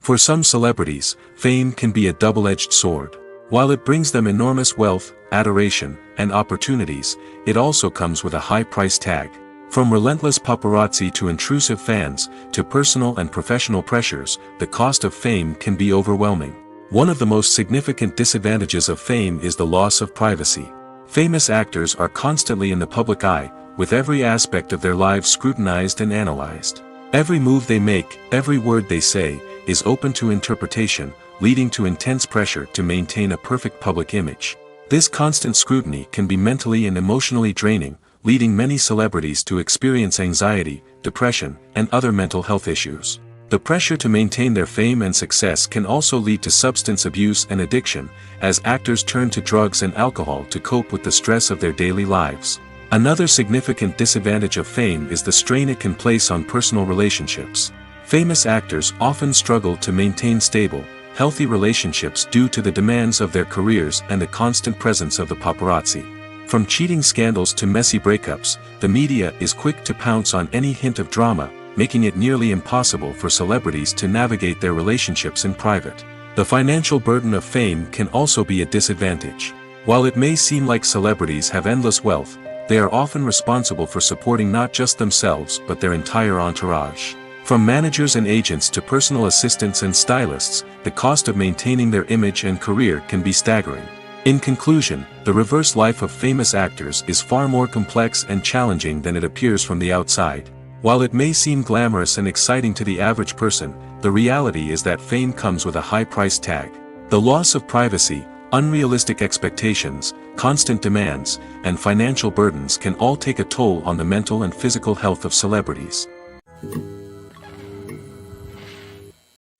For some celebrities, fame can be a double-edged sword. While it brings them enormous wealth, adoration, and opportunities, it also comes with a high price tag. From relentless paparazzi to intrusive fans, to personal and professional pressures, the cost of fame can be overwhelming. One of the most significant disadvantages of fame is the loss of privacy. Famous actors are constantly in the public eye, with every aspect of their lives scrutinized and analyzed. Every move they make, every word they say, is open to interpretation, leading to intense pressure to maintain a perfect public image. This constant scrutiny can be mentally and emotionally draining, leading many celebrities to experience anxiety, depression, and other mental health issues. The pressure to maintain their fame and success can also lead to substance abuse and addiction, as actors turn to drugs and alcohol to cope with the stress of their daily lives. Another significant disadvantage of fame is the strain it can place on personal relationships. Famous actors often struggle to maintain stable, healthy relationships due to the demands of their careers and the constant presence of the paparazzi. From cheating scandals to messy breakups, the media is quick to pounce on any hint of drama, making it nearly impossible for celebrities to navigate their relationships in private. The financial burden of fame can also be a disadvantage. While it may seem like celebrities have endless wealth, they are often responsible for supporting not just themselves but their entire entourage. From managers and agents to personal assistants and stylists, the cost of maintaining their image and career can be staggering. In conclusion, the reverse life of famous actors is far more complex and challenging than it appears from the outside. While it may seem glamorous and exciting to the average person, the reality is that fame comes with a high price tag. The loss of privacy, unrealistic expectations, constant demands, and financial burdens can all take a toll on the mental and physical health of celebrities.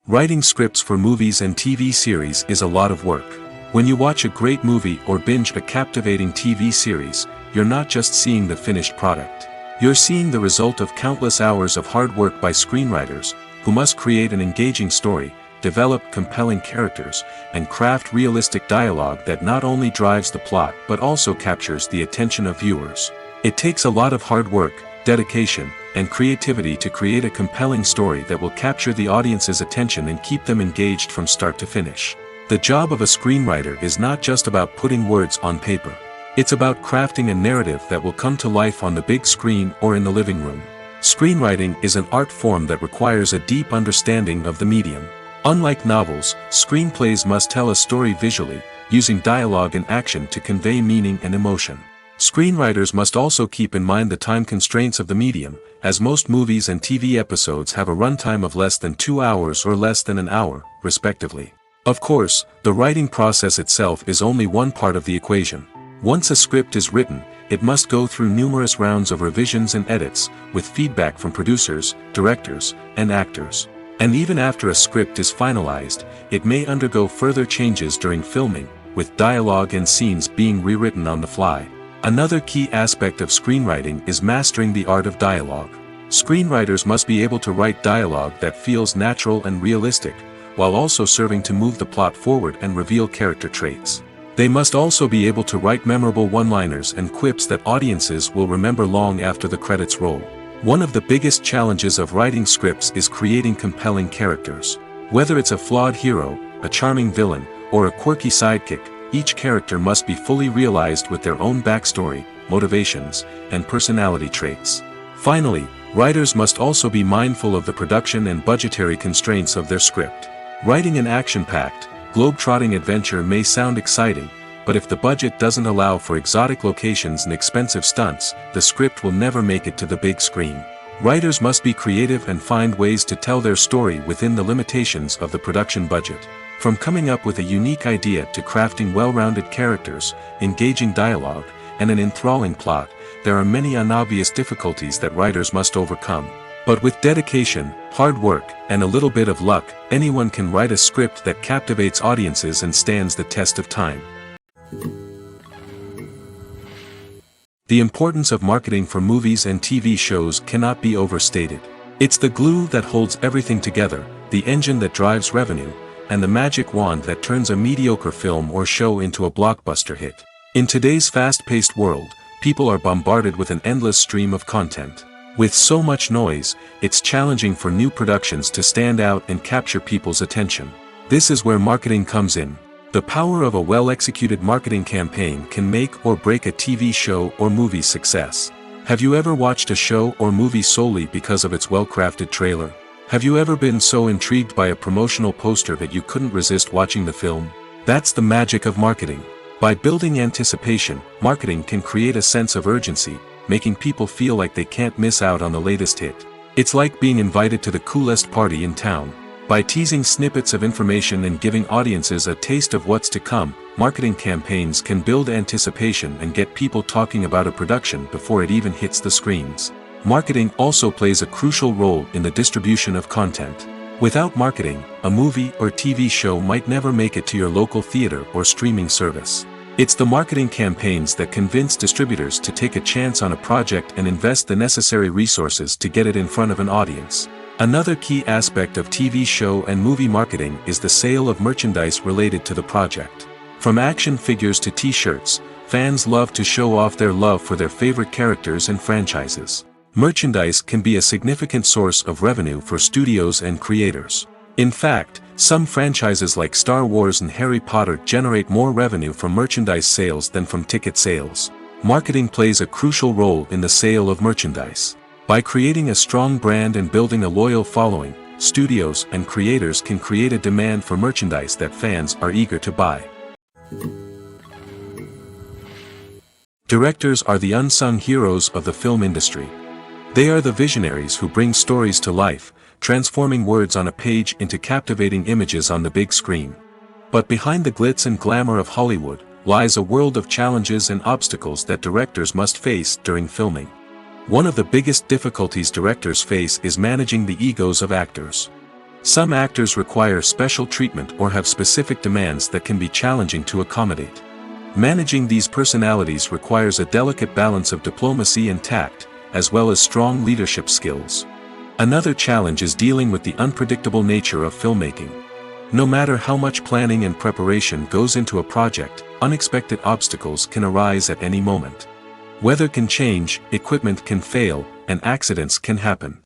Writing scripts for movies and TV series is a lot of work. When you watch a great movie or binge a captivating TV series, you're not just seeing the finished product. You're seeing the result of countless hours of hard work by screenwriters, who must create an engaging story, develop compelling characters, and craft realistic dialogue that not only drives the plot but also captures the attention of viewers. It takes a lot of hard work, dedication, and creativity to create a compelling story that will capture the audience's attention and keep them engaged from start to finish. The job of a screenwriter is not just about putting words on paper. It's about crafting a narrative that will come to life on the big screen or in the living room. Screenwriting is an art form that requires a deep understanding of the medium. Unlike novels, screenplays must tell a story visually, using dialogue and action to convey meaning and emotion. Screenwriters must also keep in mind the time constraints of the medium, as most movies and TV episodes have a runtime of less than 2 hours or less than an hour, respectively. Of course, the writing process itself is only one part of the equation. Once a script is written, it must go through numerous rounds of revisions and edits, with feedback from producers, directors, and actors. And even after a script is finalized, it may undergo further changes during filming, with dialogue and scenes being rewritten on the fly. Another key aspect of screenwriting is mastering the art of dialogue. Screenwriters must be able to write dialogue that feels natural and realistic, while also serving to move the plot forward and reveal character traits. They must also be able to write memorable one-liners and quips that audiences will remember long after the credits roll. One of the biggest challenges of writing scripts is creating compelling characters. Whether it's a flawed hero, a charming villain, or a quirky sidekick, each character must be fully realized with their own backstory, motivations, and personality traits. Finally, writers must also be mindful of the production and budgetary constraints of their script. Writing an action-packed, globe-trotting adventure may sound exciting, but if the budget doesn't allow for exotic locations and expensive stunts, the script will never make it to the big screen. Writers must be creative and find ways to tell their story within the limitations of the production budget. From coming up with a unique idea to crafting well-rounded characters, engaging dialogue, and an enthralling plot, there are many unobvious difficulties that writers must overcome. But with dedication, hard work, and a little bit of luck, anyone can write a script that captivates audiences and stands the test of time. The importance of marketing for movies and TV shows cannot be overstated. It's the glue that holds everything together, the engine that drives revenue, and the magic wand that turns a mediocre film or show into a blockbuster hit. In today's fast-paced world, people are bombarded with an endless stream of content. With so much noise, it's challenging for new productions to stand out and capture people's attention. This is where marketing comes in. The power of a well-executed marketing campaign can make or break a TV show or movie's success. Have you ever watched a show or movie solely because of its well-crafted trailer? Have you ever been so intrigued by a promotional poster that you couldn't resist watching the film? That's the magic of marketing. By building anticipation, marketing can create a sense of urgency, making people feel like they can't miss out on the latest hit. It's like being invited to the coolest party in town. By teasing snippets of information and giving audiences a taste of what's to come, marketing campaigns can build anticipation and get people talking about a production before it even hits the screens. Marketing also plays a crucial role in the distribution of content. Without marketing, a movie or TV show might never make it to your local theater or streaming service. It's the marketing campaigns that convince distributors to take a chance on a project and invest the necessary resources to get it in front of an audience. Another key aspect of TV show and movie marketing is the sale of merchandise related to the project. From action figures to t-shirts, fans love to show off their love for their favorite characters and franchises. Merchandise can be a significant source of revenue for studios and creators. In fact, some franchises like Star Wars and Harry Potter generate more revenue from merchandise sales than from ticket sales. Marketing plays a crucial role in the sale of merchandise. By creating a strong brand and building a loyal following, studios and creators can create a demand for merchandise that fans are eager to buy. Directors are the unsung heroes of the film industry. They are the visionaries who bring stories to life, transforming words on a page into captivating images on the big screen. But behind the glitz and glamour of Hollywood, lies a world of challenges and obstacles that directors must face during filming. One of the biggest difficulties directors face is managing the egos of actors. Some actors require special treatment or have specific demands that can be challenging to accommodate. Managing these personalities requires a delicate balance of diplomacy and tact, as well as strong leadership skills. Another challenge is dealing with the unpredictable nature of filmmaking. No matter how much planning and preparation goes into a project, unexpected obstacles can arise at any moment. Weather can change, equipment can fail, and accidents can happen.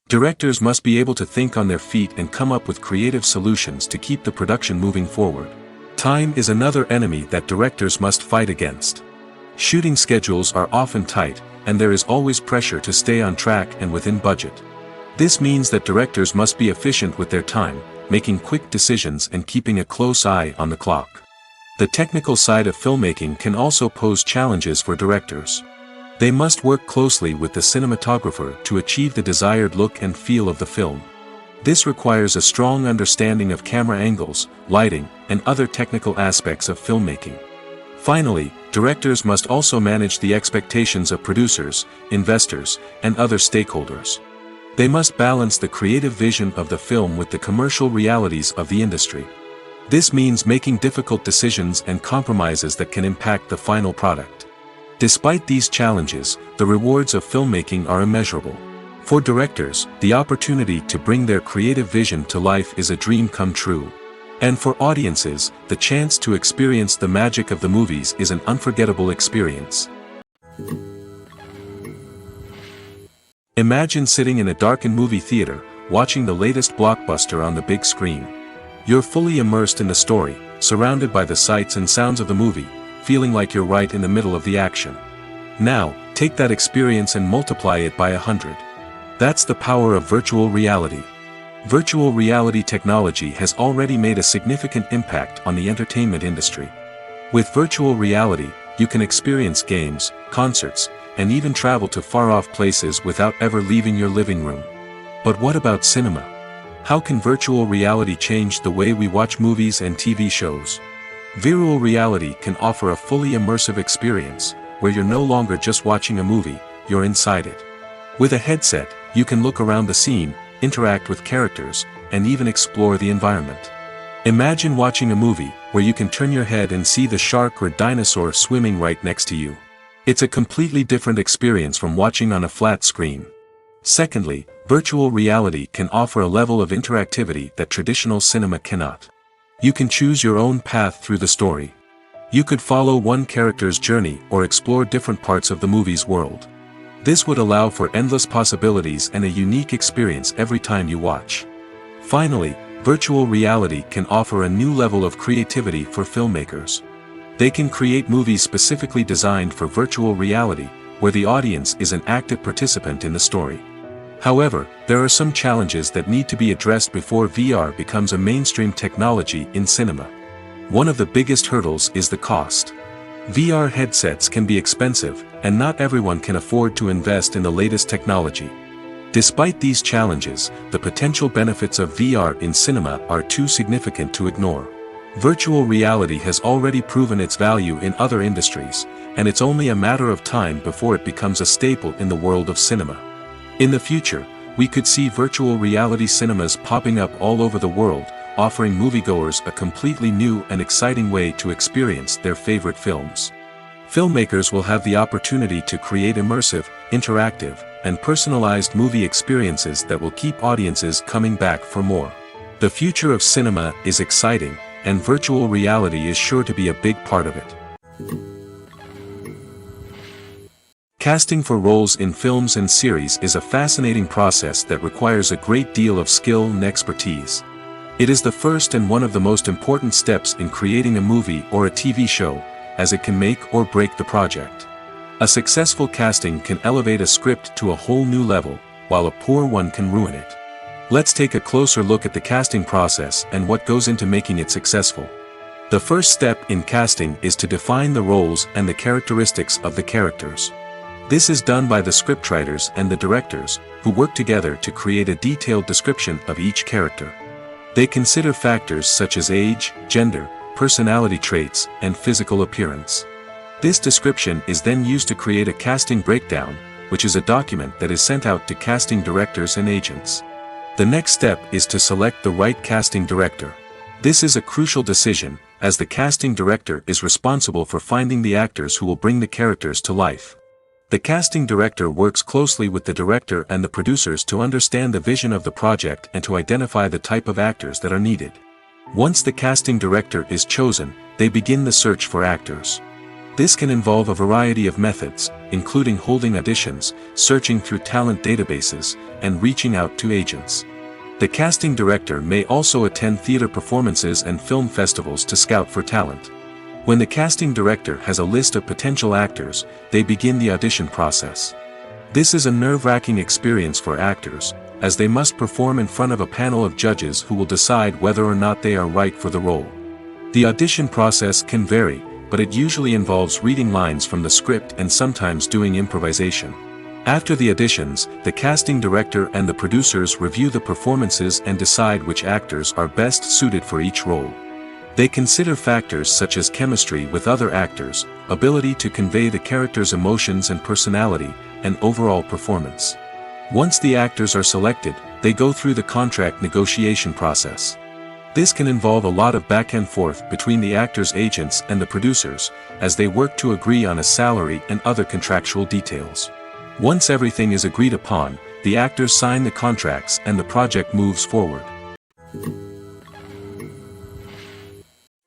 Directors must be able to think on their feet and come up with creative solutions to keep the production moving forward. Time is another enemy that directors must fight against. Shooting schedules are often tight, and there is always pressure to stay on track and within budget. This means that directors must be efficient with their time, making quick decisions and keeping a close eye on the clock. The technical side of filmmaking can also pose challenges for directors. They must work closely with the cinematographer to achieve the desired look and feel of the film. This requires a strong understanding of camera angles, lighting, and other technical aspects of filmmaking. Finally, directors must also manage the expectations of producers, investors, and other stakeholders. They must balance the creative vision of the film with the commercial realities of the industry. This means making difficult decisions and compromises that can impact the final product. Despite these challenges, the rewards of filmmaking are immeasurable. For directors, the opportunity to bring their creative vision to life is a dream come true. And for audiences, the chance to experience the magic of the movies is an unforgettable experience. Imagine sitting in a darkened movie theater, watching the latest blockbuster on the big screen. You're fully immersed in the story, surrounded by the sights and sounds of the movie, feeling like you're right in the middle of the action. Now, take that experience and multiply it by 100. That's the power of virtual reality. Virtual reality technology has already made a significant impact on the entertainment industry. With virtual reality, you can experience games, concerts, and even travel to far-off places without ever leaving your living room. But what about cinema? How can virtual reality change the way we watch movies and TV shows? Virtual reality can offer a fully immersive experience, where you're no longer just watching a movie, you're inside it. With a headset, you can look around the scene, interact with characters, and even explore the environment. Imagine watching a movie, where you can turn your head and see the shark or dinosaur swimming right next to you. It's a completely different experience from watching on a flat screen. Secondly, virtual reality can offer a level of interactivity that traditional cinema cannot. You can choose your own path through the story. You could follow one character's journey or explore different parts of the movie's world. This would allow for endless possibilities and a unique experience every time you watch. Finally, virtual reality can offer a new level of creativity for filmmakers. They can create movies specifically designed for virtual reality, where the audience is an active participant in the story. However, there are some challenges that need to be addressed before VR becomes a mainstream technology in cinema. One of the biggest hurdles is the cost. VR headsets can be expensive, and not everyone can afford to invest in the latest technology. Despite these challenges, the potential benefits of VR in cinema are too significant to ignore. Virtual reality has already proven its value in other industries, and it's only a matter of time before it becomes a staple in the world of cinema. In the future, we could see virtual reality cinemas popping up all over the world, offering moviegoers a completely new and exciting way to experience their favorite films. Filmmakers will have the opportunity to create immersive, interactive, and personalized movie experiences that will keep audiences coming back for more. The future of cinema is exciting, and virtual reality is sure to be a big part of it. Casting for roles in films and series is a fascinating process that requires a great deal of skill and expertise. It is the first and one of the most important steps in creating a movie or a TV show, as it can make or break the project. A successful casting can elevate a script to a whole new level, while a poor one can ruin it. Let's take a closer look at the casting process and what goes into making it successful. The first step in casting is to define the roles and the characteristics of the characters. This is done by the scriptwriters and the directors, who work together to create a detailed description of each character. They consider factors such as age, gender, personality traits, and physical appearance. This description is then used to create a casting breakdown, which is a document that is sent out to casting directors and agents. The next step is to select the right casting director. This is a crucial decision, as the casting director is responsible for finding the actors who will bring the characters to life. The casting director works closely with the director and the producers to understand the vision of the project and to identify the type of actors that are needed. Once the casting director is chosen, they begin the search for actors. This can involve a variety of methods, including holding auditions, searching through talent databases, and reaching out to agents. The casting director may also attend theater performances and film festivals to scout for talent. When the casting director has a list of potential actors, they begin the audition process. This is a nerve-wracking experience for actors, as they must perform in front of a panel of judges who will decide whether or not they are right for the role. The audition process can vary, but it usually involves reading lines from the script and sometimes doing improvisation. After the auditions, the casting director and the producers review the performances and decide which actors are best suited for each role. They consider factors such as chemistry with other actors, ability to convey the character's emotions and personality, and overall performance. Once the actors are selected, they go through the contract negotiation process. This can involve a lot of back and forth between the actors' agents and the producers, as they work to agree on a salary and other contractual details. Once everything is agreed upon, the actors sign the contracts and the project moves forward.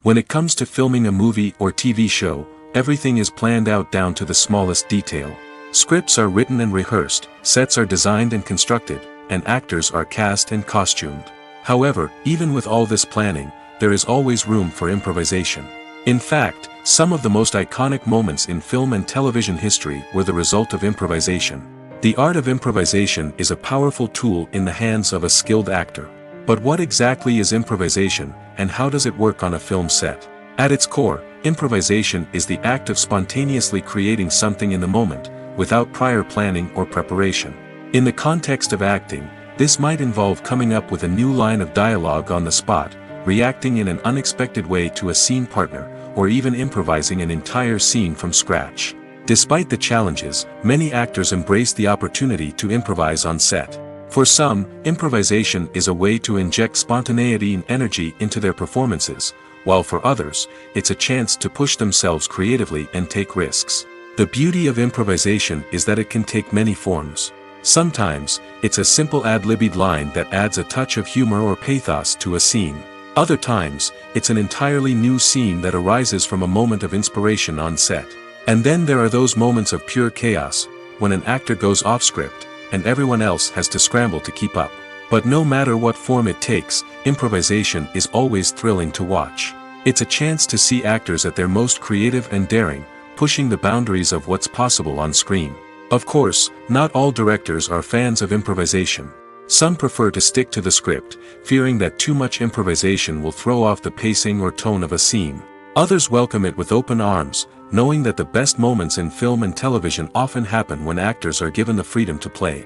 When it comes to filming a movie or TV show, everything is planned out down to the smallest detail. Scripts are written and rehearsed, sets are designed and constructed, and actors are cast and costumed. However, even with all this planning, there is always room for improvisation. In fact, some of the most iconic moments in film and television history were the result of improvisation. The art of improvisation is a powerful tool in the hands of a skilled actor. But what exactly is improvisation, and how does it work on a film set? At its core, improvisation is the act of spontaneously creating something in the moment, without prior planning or preparation. In the context of acting, this might involve coming up with a new line of dialogue on the spot, reacting in an unexpected way to a scene partner, or even improvising an entire scene from scratch. Despite the challenges, many actors embrace the opportunity to improvise on set. For some, improvisation is a way to inject spontaneity and energy into their performances, while for others, it's a chance to push themselves creatively and take risks. The beauty of improvisation is that it can take many forms. Sometimes, it's a simple ad-libbed line that adds a touch of humor or pathos to a scene. Other times, it's an entirely new scene that arises from a moment of inspiration on set. And then there are those moments of pure chaos, when an actor goes off script, and everyone else has to scramble to keep up. But no matter what form it takes, improvisation is always thrilling to watch. It's a chance to see actors at their most creative and daring, pushing the boundaries of what's possible on screen. Of course, not all directors are fans of improvisation. Some prefer to stick to the script, fearing that too much improvisation will throw off the pacing or tone of a scene. Others welcome it with open arms, knowing that the best moments in film and television often happen when actors are given the freedom to play.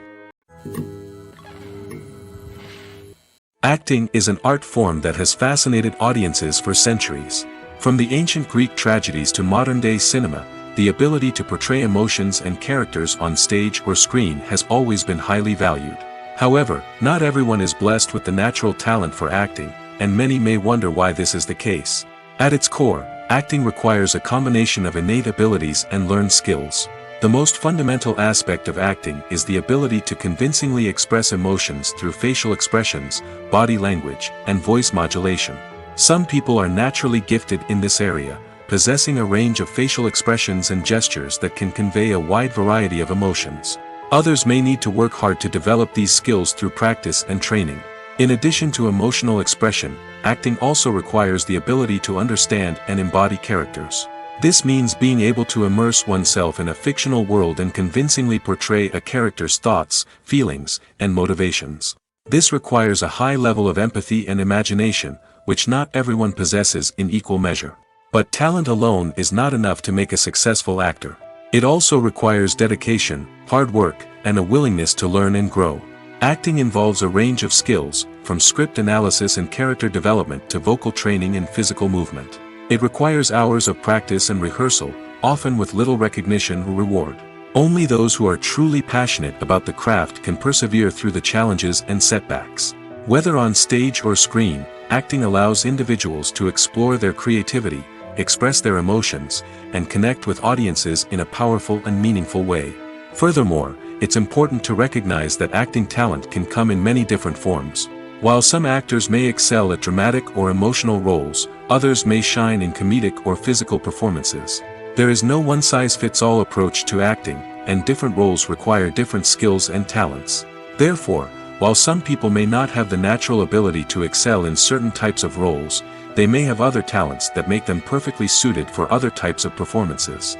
Acting is an art form that has fascinated audiences for centuries. From the ancient Greek tragedies to modern-day cinema, the ability to portray emotions and characters on stage or screen has always been highly valued. However, not everyone is blessed with the natural talent for acting, and many may wonder why this is the case. At its core, acting requires a combination of innate abilities and learned skills. The most fundamental aspect of acting is the ability to convincingly express emotions through facial expressions, body language, and voice modulation. Some people are naturally gifted in this area, possessing a range of facial expressions and gestures that can convey a wide variety of emotions. Others may need to work hard to develop these skills through practice and training. In addition to emotional expression, acting also requires the ability to understand and embody characters. This means being able to immerse oneself in a fictional world and convincingly portray a character's thoughts, feelings, and motivations. This requires a high level of empathy and imagination, which not everyone possesses in equal measure. But talent alone is not enough to make a successful actor. It also requires dedication, hard work, and a willingness to learn and grow. Acting involves a range of skills, from script analysis and character development to vocal training and physical movement. It requires hours of practice and rehearsal, often with little recognition or reward. Only those who are truly passionate about the craft can persevere through the challenges and setbacks. Whether on stage or screen, acting allows individuals to explore their creativity, express their emotions, and connect with audiences in a powerful and meaningful way. Furthermore, it's important to recognize that acting talent can come in many different forms. While some actors may excel at dramatic or emotional roles, others may shine in comedic or physical performances. There is no one-size-fits-all approach to acting, and different roles require different skills and talents. Therefore, while some people may not have the natural ability to excel in certain types of roles, they may have other talents that make them perfectly suited for other types of performances.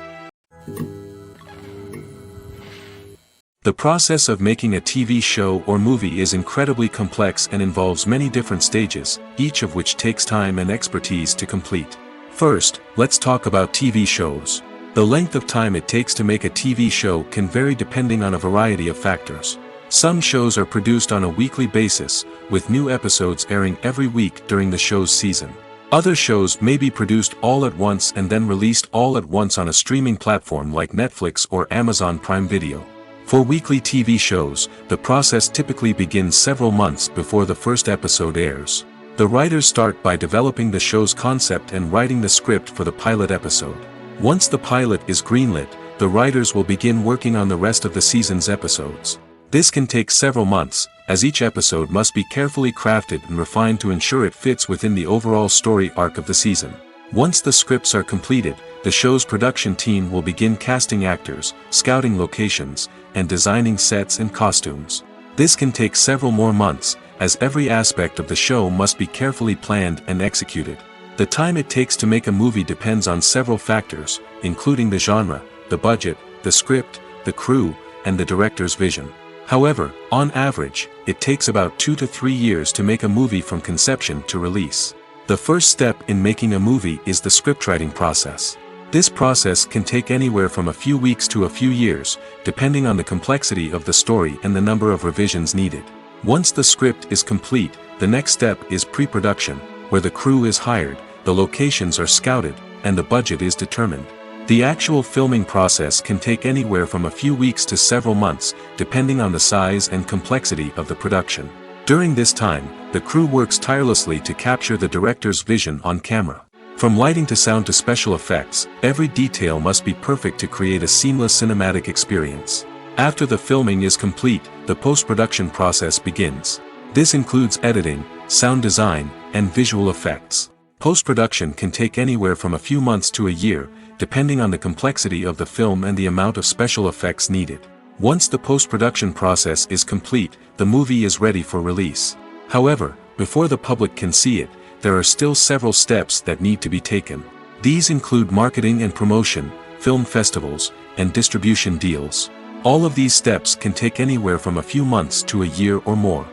The process of making a TV show or movie is incredibly complex and involves many different stages, each of which takes time and expertise to complete. First, let's talk about TV shows. The length of time it takes to make a TV show can vary depending on a variety of factors. Some shows are produced on a weekly basis, with new episodes airing every week during the show's season. Other shows may be produced all at once and then released all at once on a streaming platform like Netflix or Amazon Prime Video. For weekly TV shows, the process typically begins several months before the first episode airs. The writers start by developing the show's concept and writing the script for the pilot episode. Once the pilot is greenlit, the writers will begin working on the rest of the season's episodes. This can take several months, as each episode must be carefully crafted and refined to ensure it fits within the overall story arc of the season. Once the scripts are completed, the show's production team will begin casting actors, scouting locations, and designing sets and costumes. This can take several more months, as every aspect of the show must be carefully planned and executed. The time it takes to make a movie depends on several factors, including the genre, the budget, the script, the crew, and the director's vision. However, on average, it takes about 2 to 3 years to make a movie from conception to release. The first step in making a movie is the scriptwriting process. This process can take anywhere from a few weeks to a few years, depending on the complexity of the story and the number of revisions needed. Once the script is complete, the next step is pre-production, where the crew is hired, the locations are scouted, and the budget is determined. The actual filming process can take anywhere from a few weeks to several months, depending on the size and complexity of the production. During this time, the crew works tirelessly to capture the director's vision on camera. From lighting to sound to special effects, every detail must be perfect to create a seamless cinematic experience. After the filming is complete, the post-production process begins. This includes editing, sound design, and visual effects. Post-production can take anywhere from a few months to a year, depending on the complexity of the film and the amount of special effects needed. Once the post-production process is complete, the movie is ready for release. However, before the public can see it, there are still several steps that need to be taken. These include marketing and promotion, film festivals, and distribution deals. All of these steps can take anywhere from a few months to a year or more.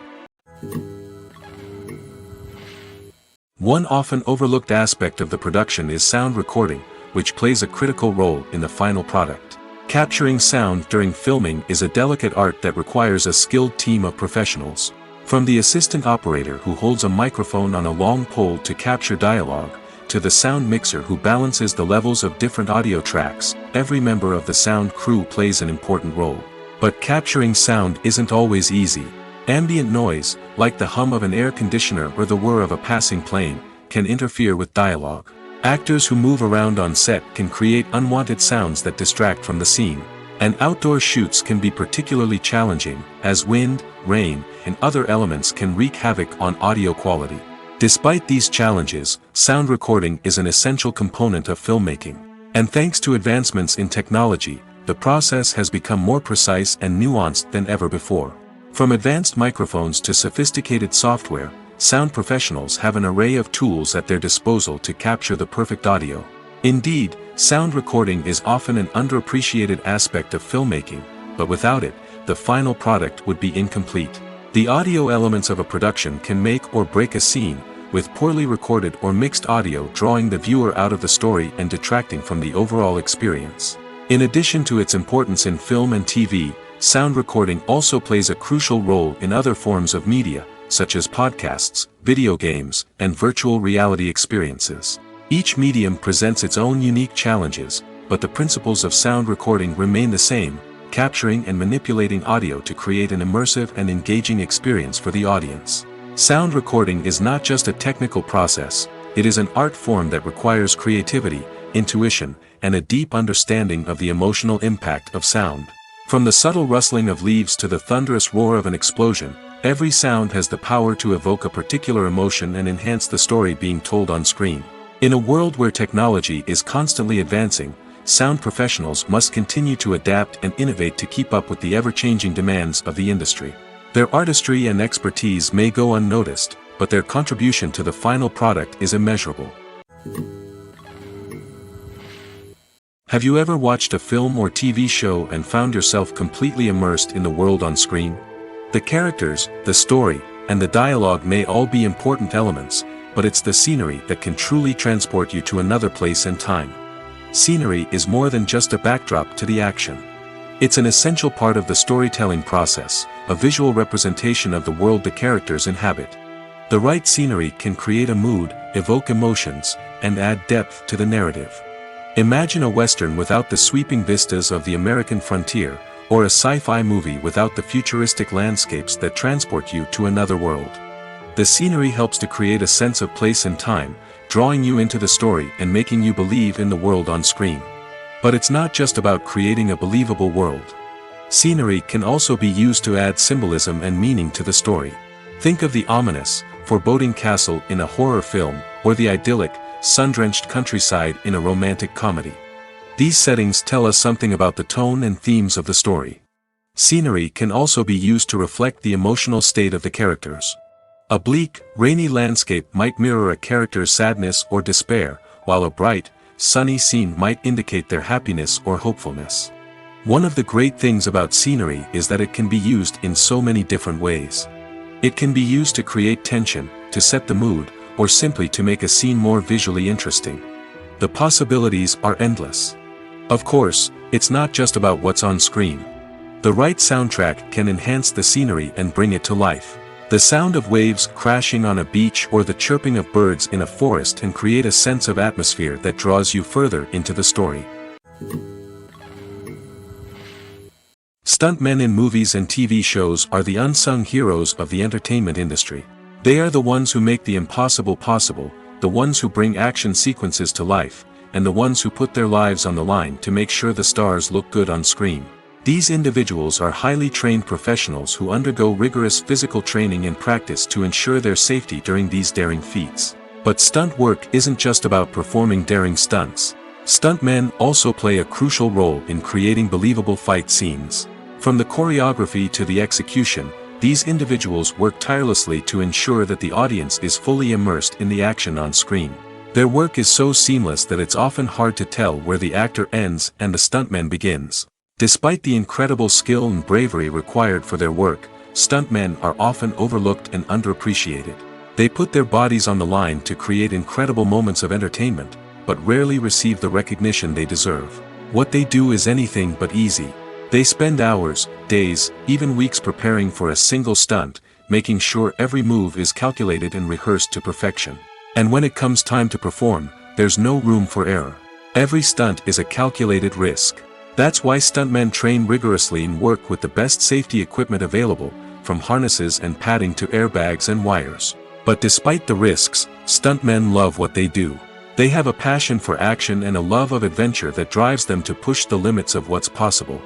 One often overlooked aspect of the production is sound recording, which plays a critical role in the final product. Capturing sound during filming is a delicate art that requires a skilled team of professionals. From the assistant operator who holds a microphone on a long pole to capture dialogue, to the sound mixer who balances the levels of different audio tracks, every member of the sound crew plays an important role. But capturing sound isn't always easy. Ambient noise, like the hum of an air conditioner or the whir of a passing plane, can interfere with dialogue. Actors who move around on set can create unwanted sounds that distract from the scene. And outdoor shoots can be particularly challenging, as wind, rain, and other elements can wreak havoc on audio quality. Despite these challenges, sound recording is an essential component of filmmaking. And thanks to advancements in technology, the process has become more precise and nuanced than ever before. From advanced microphones to sophisticated software, sound professionals have an array of tools at their disposal to capture the perfect audio. Indeed, sound recording is often an underappreciated aspect of filmmaking, but without it, the final product would be incomplete. The audio elements of a production can make or break a scene, with poorly recorded or mixed audio drawing the viewer out of the story and detracting from the overall experience. In addition to its importance in film and TV, sound recording also plays a crucial role in other forms of media, such as podcasts, video games, and virtual reality experiences. Each medium presents its own unique challenges, but the principles of sound recording remain the same, capturing and manipulating audio to create an immersive and engaging experience for the audience. Sound recording is not just a technical process, it is an art form that requires creativity, intuition, and a deep understanding of the emotional impact of sound. From the subtle rustling of leaves to the thunderous roar of an explosion, every sound has the power to evoke a particular emotion and enhance the story being told on screen. In a world where technology is constantly advancing, sound professionals must continue to adapt and innovate to keep up with the ever-changing demands of the industry. Their artistry and expertise may go unnoticed, but their contribution to the final product is immeasurable. Have you ever watched a film or TV show and found yourself completely immersed in the world on screen? The characters, the story, and the dialogue may all be important elements, but it's the scenery that can truly transport you to another place and time. Scenery is more than just a backdrop to the action. It's an essential part of the storytelling process, a visual representation of the world the characters inhabit. The right scenery can create a mood, evoke emotions, and add depth to the narrative. Imagine a Western without the sweeping vistas of the American frontier, or a sci-fi movie without the futuristic landscapes that transport you to another world. The scenery helps to create a sense of place and time, drawing you into the story and making you believe in the world on screen. But it's not just about creating a believable world. Scenery can also be used to add symbolism and meaning to the story. Think of the ominous, foreboding castle in a horror film, or the idyllic, sun-drenched countryside in a romantic comedy. These settings tell us something about the tone and themes of the story. Scenery can also be used to reflect the emotional state of the characters. A bleak, rainy landscape might mirror a character's sadness or despair, while a bright, sunny scene might indicate their happiness or hopefulness. One of the great things about scenery is that it can be used in so many different ways. It can be used to create tension, to set the mood, or simply to make a scene more visually interesting. The possibilities are endless. Of course, it's not just about what's on screen. The right soundtrack can enhance the scenery and bring it to life. The sound of waves crashing on a beach or the chirping of birds in a forest can create a sense of atmosphere that draws you further into the story. Stuntmen in movies and TV shows are the unsung heroes of the entertainment industry. They are the ones who make the impossible possible, the ones who bring action sequences to life, and the ones who put their lives on the line to make sure the stars look good on screen. These individuals are highly trained professionals who undergo rigorous physical training and practice to ensure their safety during these daring feats. But stunt work isn't just about performing daring stunts. Stuntmen also play a crucial role in creating believable fight scenes. From the choreography to the execution, these individuals work tirelessly to ensure that the audience is fully immersed in the action on screen. Their work is so seamless that it's often hard to tell where the actor ends and the stuntman begins. Despite the incredible skill and bravery required for their work, stuntmen are often overlooked and underappreciated. They put their bodies on the line to create incredible moments of entertainment, but rarely receive the recognition they deserve. What they do is anything but easy. They spend hours, days, even weeks preparing for a single stunt, making sure every move is calculated and rehearsed to perfection. And when it comes time to perform, there's no room for error. Every stunt is a calculated risk. That's why stuntmen train rigorously and work with the best safety equipment available, from harnesses and padding to airbags and wires. But despite the risks, stuntmen love what they do. They have a passion for action and a love of adventure that drives them to push the limits of what's possible.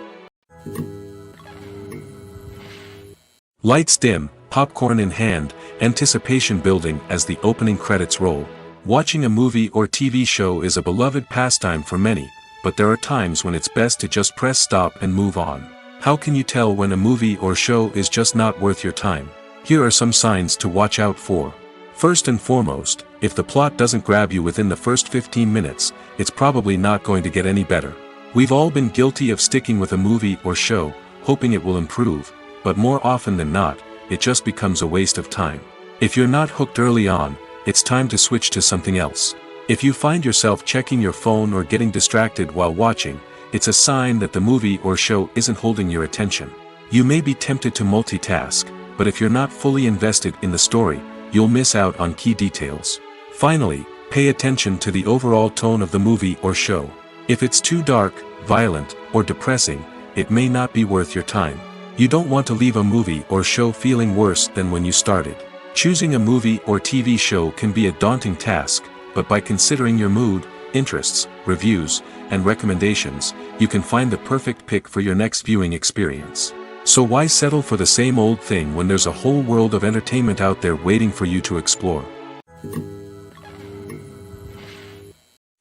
Lights dim, popcorn in hand, anticipation building as the opening credits roll. Watching a movie or TV show is a beloved pastime for many, but there are times when it's best to just press stop and move on. How can you tell when a movie or show is just not worth your time? Here are some signs to watch out for. First and foremost, if the plot doesn't grab you within the first 15 minutes, it's probably not going to get any better. We've all been guilty of sticking with a movie or show, hoping it will improve, but more often than not, it just becomes a waste of time. If you're not hooked early on, it's time to switch to something else. If you find yourself checking your phone or getting distracted while watching, it's a sign that the movie or show isn't holding your attention. You may be tempted to multitask, but if you're not fully invested in the story, you'll miss out on key details. Finally, Pay attention to the overall tone of the movie or show. If it's too dark, violent, or depressing, it may not be worth your time. You don't want to leave a movie or show feeling worse than when you started. Choosing a movie or TV show can be a daunting task, but by considering your mood, interests, reviews, and recommendations, you can find the perfect pick for your next viewing experience. So why settle for the same old thing when there's a whole world of entertainment out there waiting for you to explore?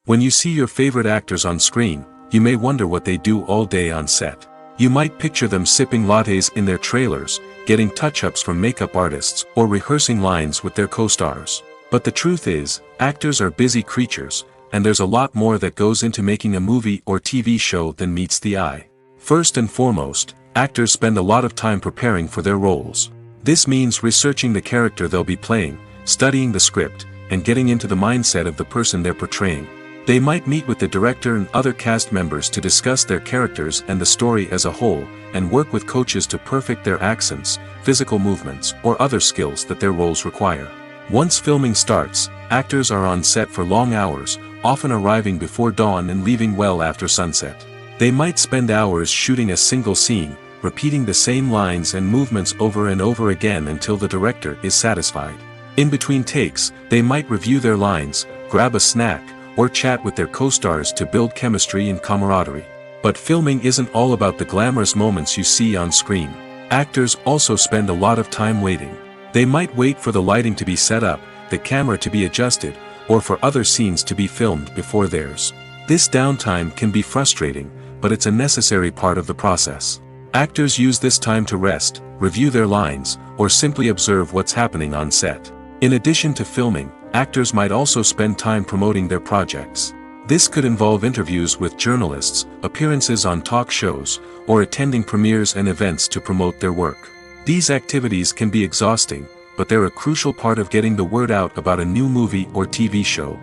When you see your favorite actors on screen, you may wonder what they do all day on set. You might picture them sipping lattes in their trailers, getting touch-ups from makeup artists, or rehearsing lines with their co-stars. But the truth is, actors are busy creatures, and there's a lot more that goes into making a movie or TV show than meets the eye. First and foremost, actors spend a lot of time preparing for their roles. This means researching the character they'll be playing, studying the script, and getting into the mindset of the person they're portraying. They might meet with the director and other cast members to discuss their characters and the story as a whole, and work with coaches to perfect their accents, physical movements, or other skills that their roles require. Once filming starts, actors are on set for long hours, often arriving before dawn and leaving well after sunset. They might spend hours shooting a single scene, repeating the same lines and movements over and over again until the director is satisfied. In between takes, they might review their lines, grab a snack, or chat with their co-stars to build chemistry and camaraderie. But filming isn't all about the glamorous moments you see on screen. Actors also spend a lot of time waiting. They might wait for the lighting to be set up, the camera to be adjusted, or for other scenes to be filmed before theirs. This downtime can be frustrating, but it's a necessary part of the process. Actors use this time to rest, review their lines, or simply observe what's happening on set. In addition to filming, actors might also spend time promoting their projects. This could involve interviews with journalists, appearances on talk shows, or attending premieres and events to promote their work. These activities can be exhausting, but they're a crucial part of getting the word out about a new movie or TV show.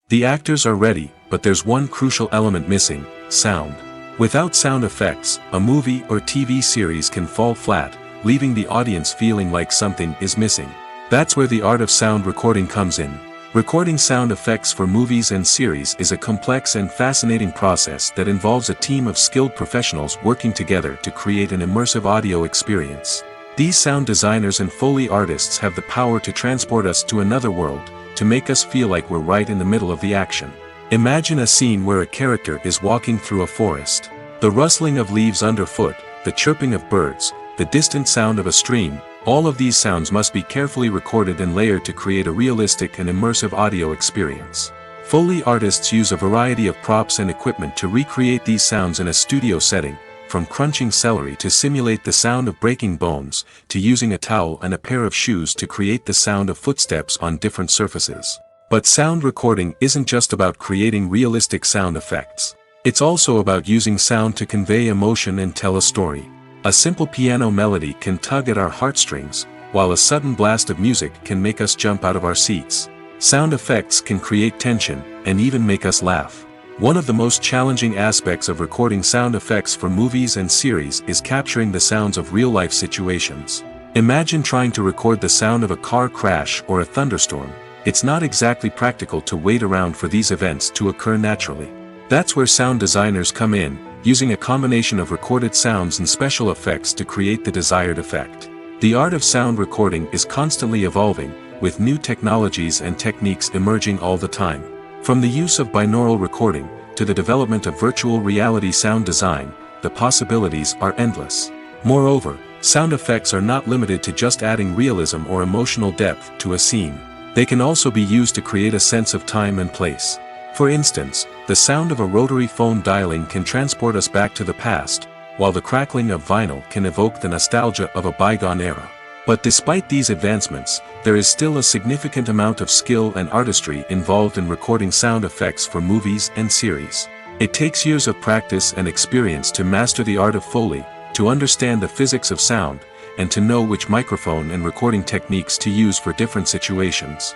The actors are ready, but there's one crucial element missing: sound. Without sound effects, a movie or TV series can fall flat, leaving the audience feeling like something is missing. That's where the art of sound recording comes in. Recording sound effects for movies and series is a complex and fascinating process that involves a team of skilled professionals working together to create an immersive audio experience. These sound designers and Foley artists have the power to transport us to another world, to make us feel like we're right in the middle of the action. Imagine a scene where a character is walking through a forest. The rustling of leaves underfoot, the chirping of birds, the distant sound of a stream, all of these sounds must be carefully recorded and layered to create a realistic and immersive audio experience. Foley artists use a variety of props and equipment to recreate these sounds in a studio setting, from crunching celery to simulate the sound of breaking bones, to using a towel and a pair of shoes to create the sound of footsteps on different surfaces. But sound recording isn't just about creating realistic sound effects. It's also about using sound to convey emotion and tell a story. A simple piano melody can tug at our heartstrings, while a sudden blast of music can make us jump out of our seats. Sound effects can create tension, and even make us laugh. One of the most challenging aspects of recording sound effects for movies and series is capturing the sounds of real-life situations. Imagine trying to record the sound of a car crash or a thunderstorm. It's not exactly practical to wait around for these events to occur naturally. That's where sound designers come in, using a combination of recorded sounds and special effects to create the desired effect. The art of sound recording is constantly evolving, with new technologies and techniques emerging all the time. From the use of binaural recording, to the development of virtual reality sound design, the possibilities are endless. Moreover, sound effects are not limited to just adding realism or emotional depth to a scene. They can also be used to create a sense of time and place. For instance, the sound of a rotary phone dialing can transport us back to the past, while the crackling of vinyl can evoke the nostalgia of a bygone era. But despite these advancements, there is still a significant amount of skill and artistry involved in recording sound effects for movies and series. It takes years of practice and experience to master the art of Foley, to understand the physics of sound, and to know which microphone and recording techniques to use for different situations.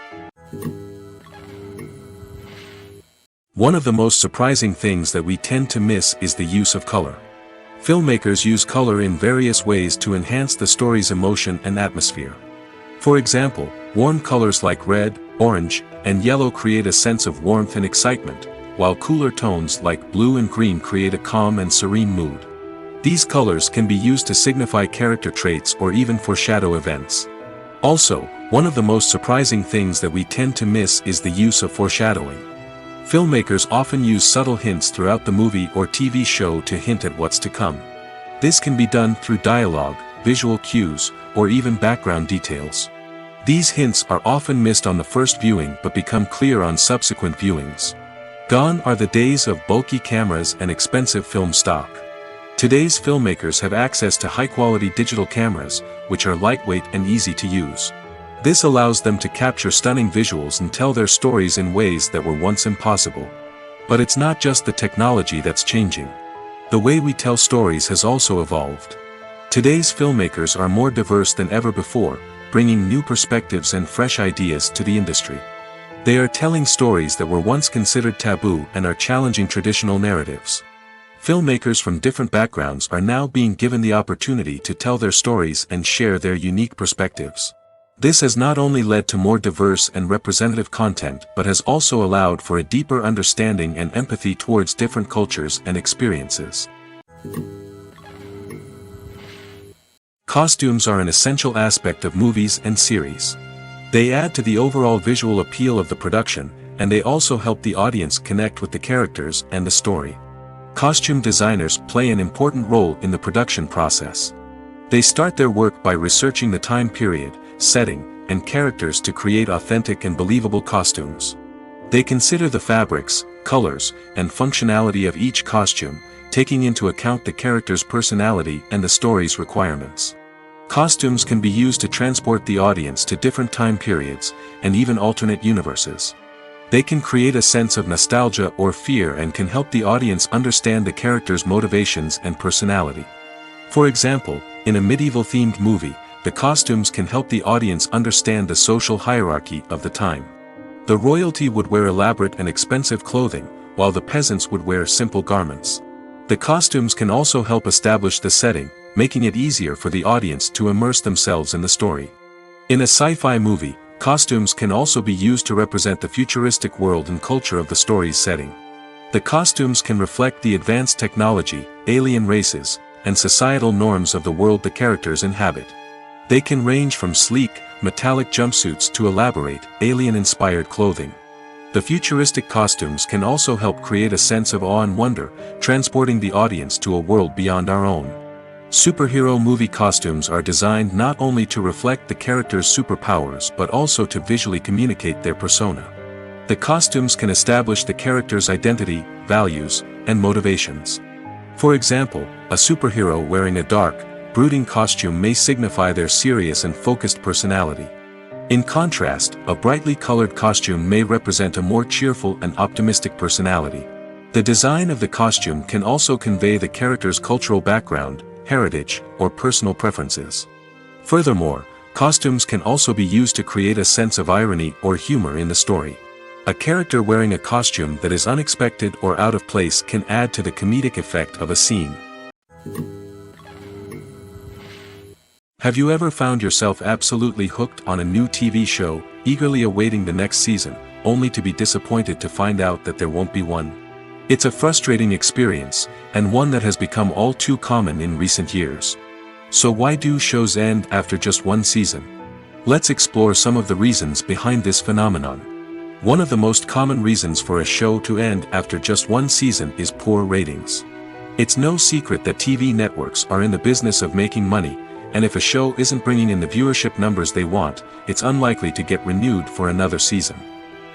One of the most surprising things that we tend to miss is the use of color. Filmmakers use color in various ways to enhance the story's emotion and atmosphere. For example, warm colors like red, orange, and yellow create a sense of warmth and excitement, while cooler tones like blue and green create a calm and serene mood. These colors can be used to signify character traits or even foreshadow events. Also, one of the most surprising things that we tend to miss is the use of foreshadowing. Filmmakers often use subtle hints throughout the movie or TV show to hint at what's to come. This can be done through dialogue, visual cues, or even background details. These hints are often missed on the first viewing but become clear on subsequent viewings. Gone are the days of bulky cameras and expensive film stock. Today's filmmakers have access to high-quality digital cameras, which are lightweight and easy to use. This allows them to capture stunning visuals and tell their stories in ways that were once impossible. But it's not just the technology that's changing. The way we tell stories has also evolved. Today's filmmakers are more diverse than ever before, bringing new perspectives and fresh ideas to the industry. They are telling stories that were once considered taboo and are challenging traditional narratives. Filmmakers from different backgrounds are now being given the opportunity to tell their stories and share their unique perspectives. This has not only led to more diverse and representative content but has also allowed for a deeper understanding and empathy towards different cultures and experiences. Costumes are an essential aspect of movies and series. They add to the overall visual appeal of the production, and they also help the audience connect with the characters and the story. Costume designers play an important role in the production process. They start their work by researching the time period, setting, and characters to create authentic and believable costumes. They consider the fabrics, colors, and functionality of each costume, taking into account the character's personality and the story's requirements. Costumes can be used to transport the audience to different time periods, and even alternate universes. They can create a sense of nostalgia or fear and can help the audience understand the character's motivations and personality. For example, in a medieval-themed movie, the costumes can help the audience understand the social hierarchy of the time. The royalty would wear elaborate and expensive clothing, while the peasants would wear simple garments. The costumes can also help establish the setting, making it easier for the audience to immerse themselves in the story. In a sci-fi movie, costumes can also be used to represent the futuristic world and culture of the story's setting. The costumes can reflect the advanced technology, alien races, and societal norms of the world the characters inhabit. They can range from sleek, metallic jumpsuits to elaborate, alien-inspired clothing. The futuristic costumes can also help create a sense of awe and wonder, transporting the audience to a world beyond our own. Superhero movie costumes are designed not only to reflect the character's superpowers but also to visually communicate their persona. The costumes can establish the character's identity, values, and motivations. For example, a superhero wearing a dark, brooding costume may signify their serious and focused personality. In contrast, a brightly colored costume may represent a more cheerful and optimistic personality. The design of the costume can also convey the character's cultural background, heritage, or personal preferences. Furthermore, costumes can also be used to create a sense of irony or humor in the story. A character wearing a costume that is unexpected or out of place can add to the comedic effect of a scene. Have you ever found yourself absolutely hooked on a new TV show, eagerly awaiting the next season, only to be disappointed to find out that there won't be one? It's a frustrating experience, and one that has become all too common in recent years. So why do shows end after just one season? Let's explore some of the reasons behind this phenomenon. One of the most common reasons for a show to end after just one season is poor ratings. It's no secret that TV networks are in the business of making money, and if a show isn't bringing in the viewership numbers they want, it's unlikely to get renewed for another season.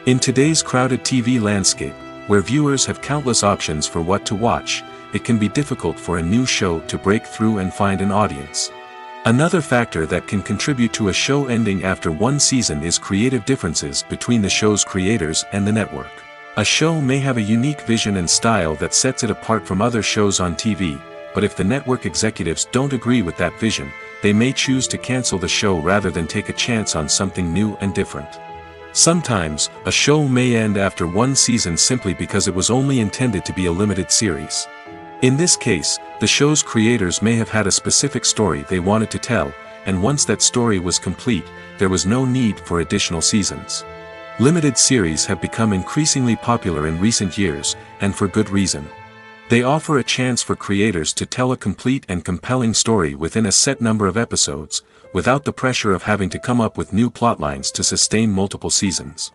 In today's crowded TV landscape, where viewers have countless options for what to watch, it can be difficult for a new show to break through and find an audience. Another factor that can contribute to a show ending after one season is creative differences between the show's creators and the network. A show may have a unique vision and style that sets it apart from other shows on TV, but if the network executives don't agree with that vision, they may choose to cancel the show rather than take a chance on something new and different. Sometimes, a show may end after one season simply because it was only intended to be a limited series. In this case, the show's creators may have had a specific story they wanted to tell, and once that story was complete, there was no need for additional seasons. Limited series have become increasingly popular in recent years, and for good reason. They offer a chance for creators to tell a complete and compelling story within a set number of episodes, without the pressure of having to come up with new plotlines to sustain multiple seasons.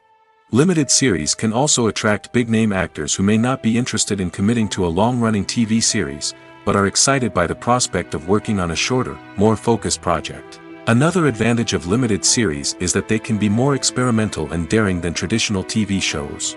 Limited series can also attract big-name actors who may not be interested in committing to a long-running TV series, but are excited by the prospect of working on a shorter, more focused project. Another advantage of limited series is that they can be more experimental and daring than traditional TV shows.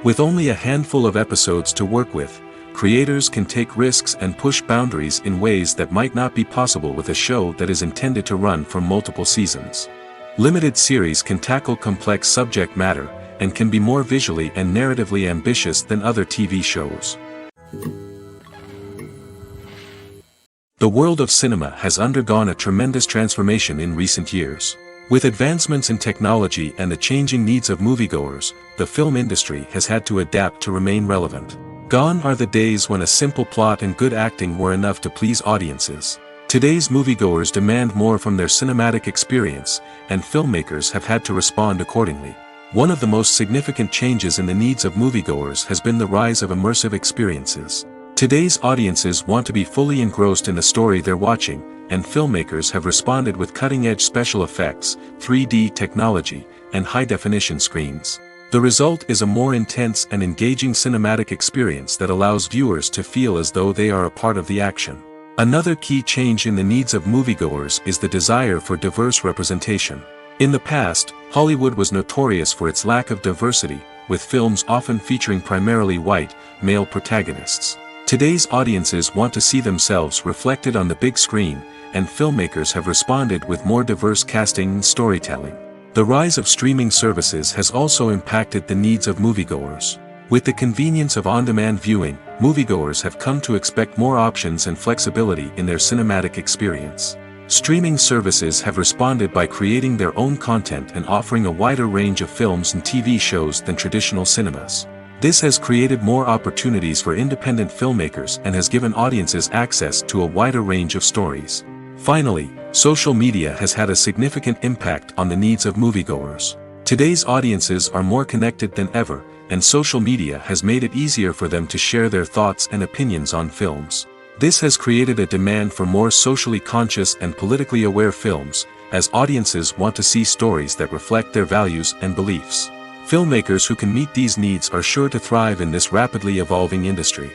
With only a handful of episodes to work with, creators can take risks and push boundaries in ways that might not be possible with a show that is intended to run for multiple seasons. Limited series can tackle complex subject matter, and can be more visually and narratively ambitious than other TV shows. The world of cinema has undergone a tremendous transformation in recent years. With advancements in technology and the changing needs of moviegoers, the film industry has had to adapt to remain relevant. Gone are the days when a simple plot and good acting were enough to please audiences. Today's moviegoers demand more from their cinematic experience, and filmmakers have had to respond accordingly. One of the most significant changes in the needs of moviegoers has been the rise of immersive experiences. Today's audiences want to be fully engrossed in the story they're watching, and filmmakers have responded with cutting-edge special effects, 3D technology, and high-definition screens. The result is a more intense and engaging cinematic experience that allows viewers to feel as though they are a part of the action. Another key change in the needs of moviegoers is the desire for diverse representation. In the past, Hollywood was notorious for its lack of diversity, with films often featuring primarily white, male protagonists. Today's audiences want to see themselves reflected on the big screen, and filmmakers have responded with more diverse casting and storytelling. The rise of streaming services has also impacted the needs of moviegoers. With the convenience of on-demand viewing, moviegoers have come to expect more options and flexibility in their cinematic experience. Streaming services have responded by creating their own content and offering a wider range of films and TV shows than traditional cinemas. This has created more opportunities for independent filmmakers and has given audiences access to a wider range of stories. Finally, social media has had a significant impact on the needs of moviegoers. Today's audiences are more connected than ever, and social media has made it easier for them to share their thoughts and opinions on films. This has created a demand for more socially conscious and politically aware films, as audiences want to see stories that reflect their values and beliefs. Filmmakers who can meet these needs are sure to thrive in this rapidly evolving industry.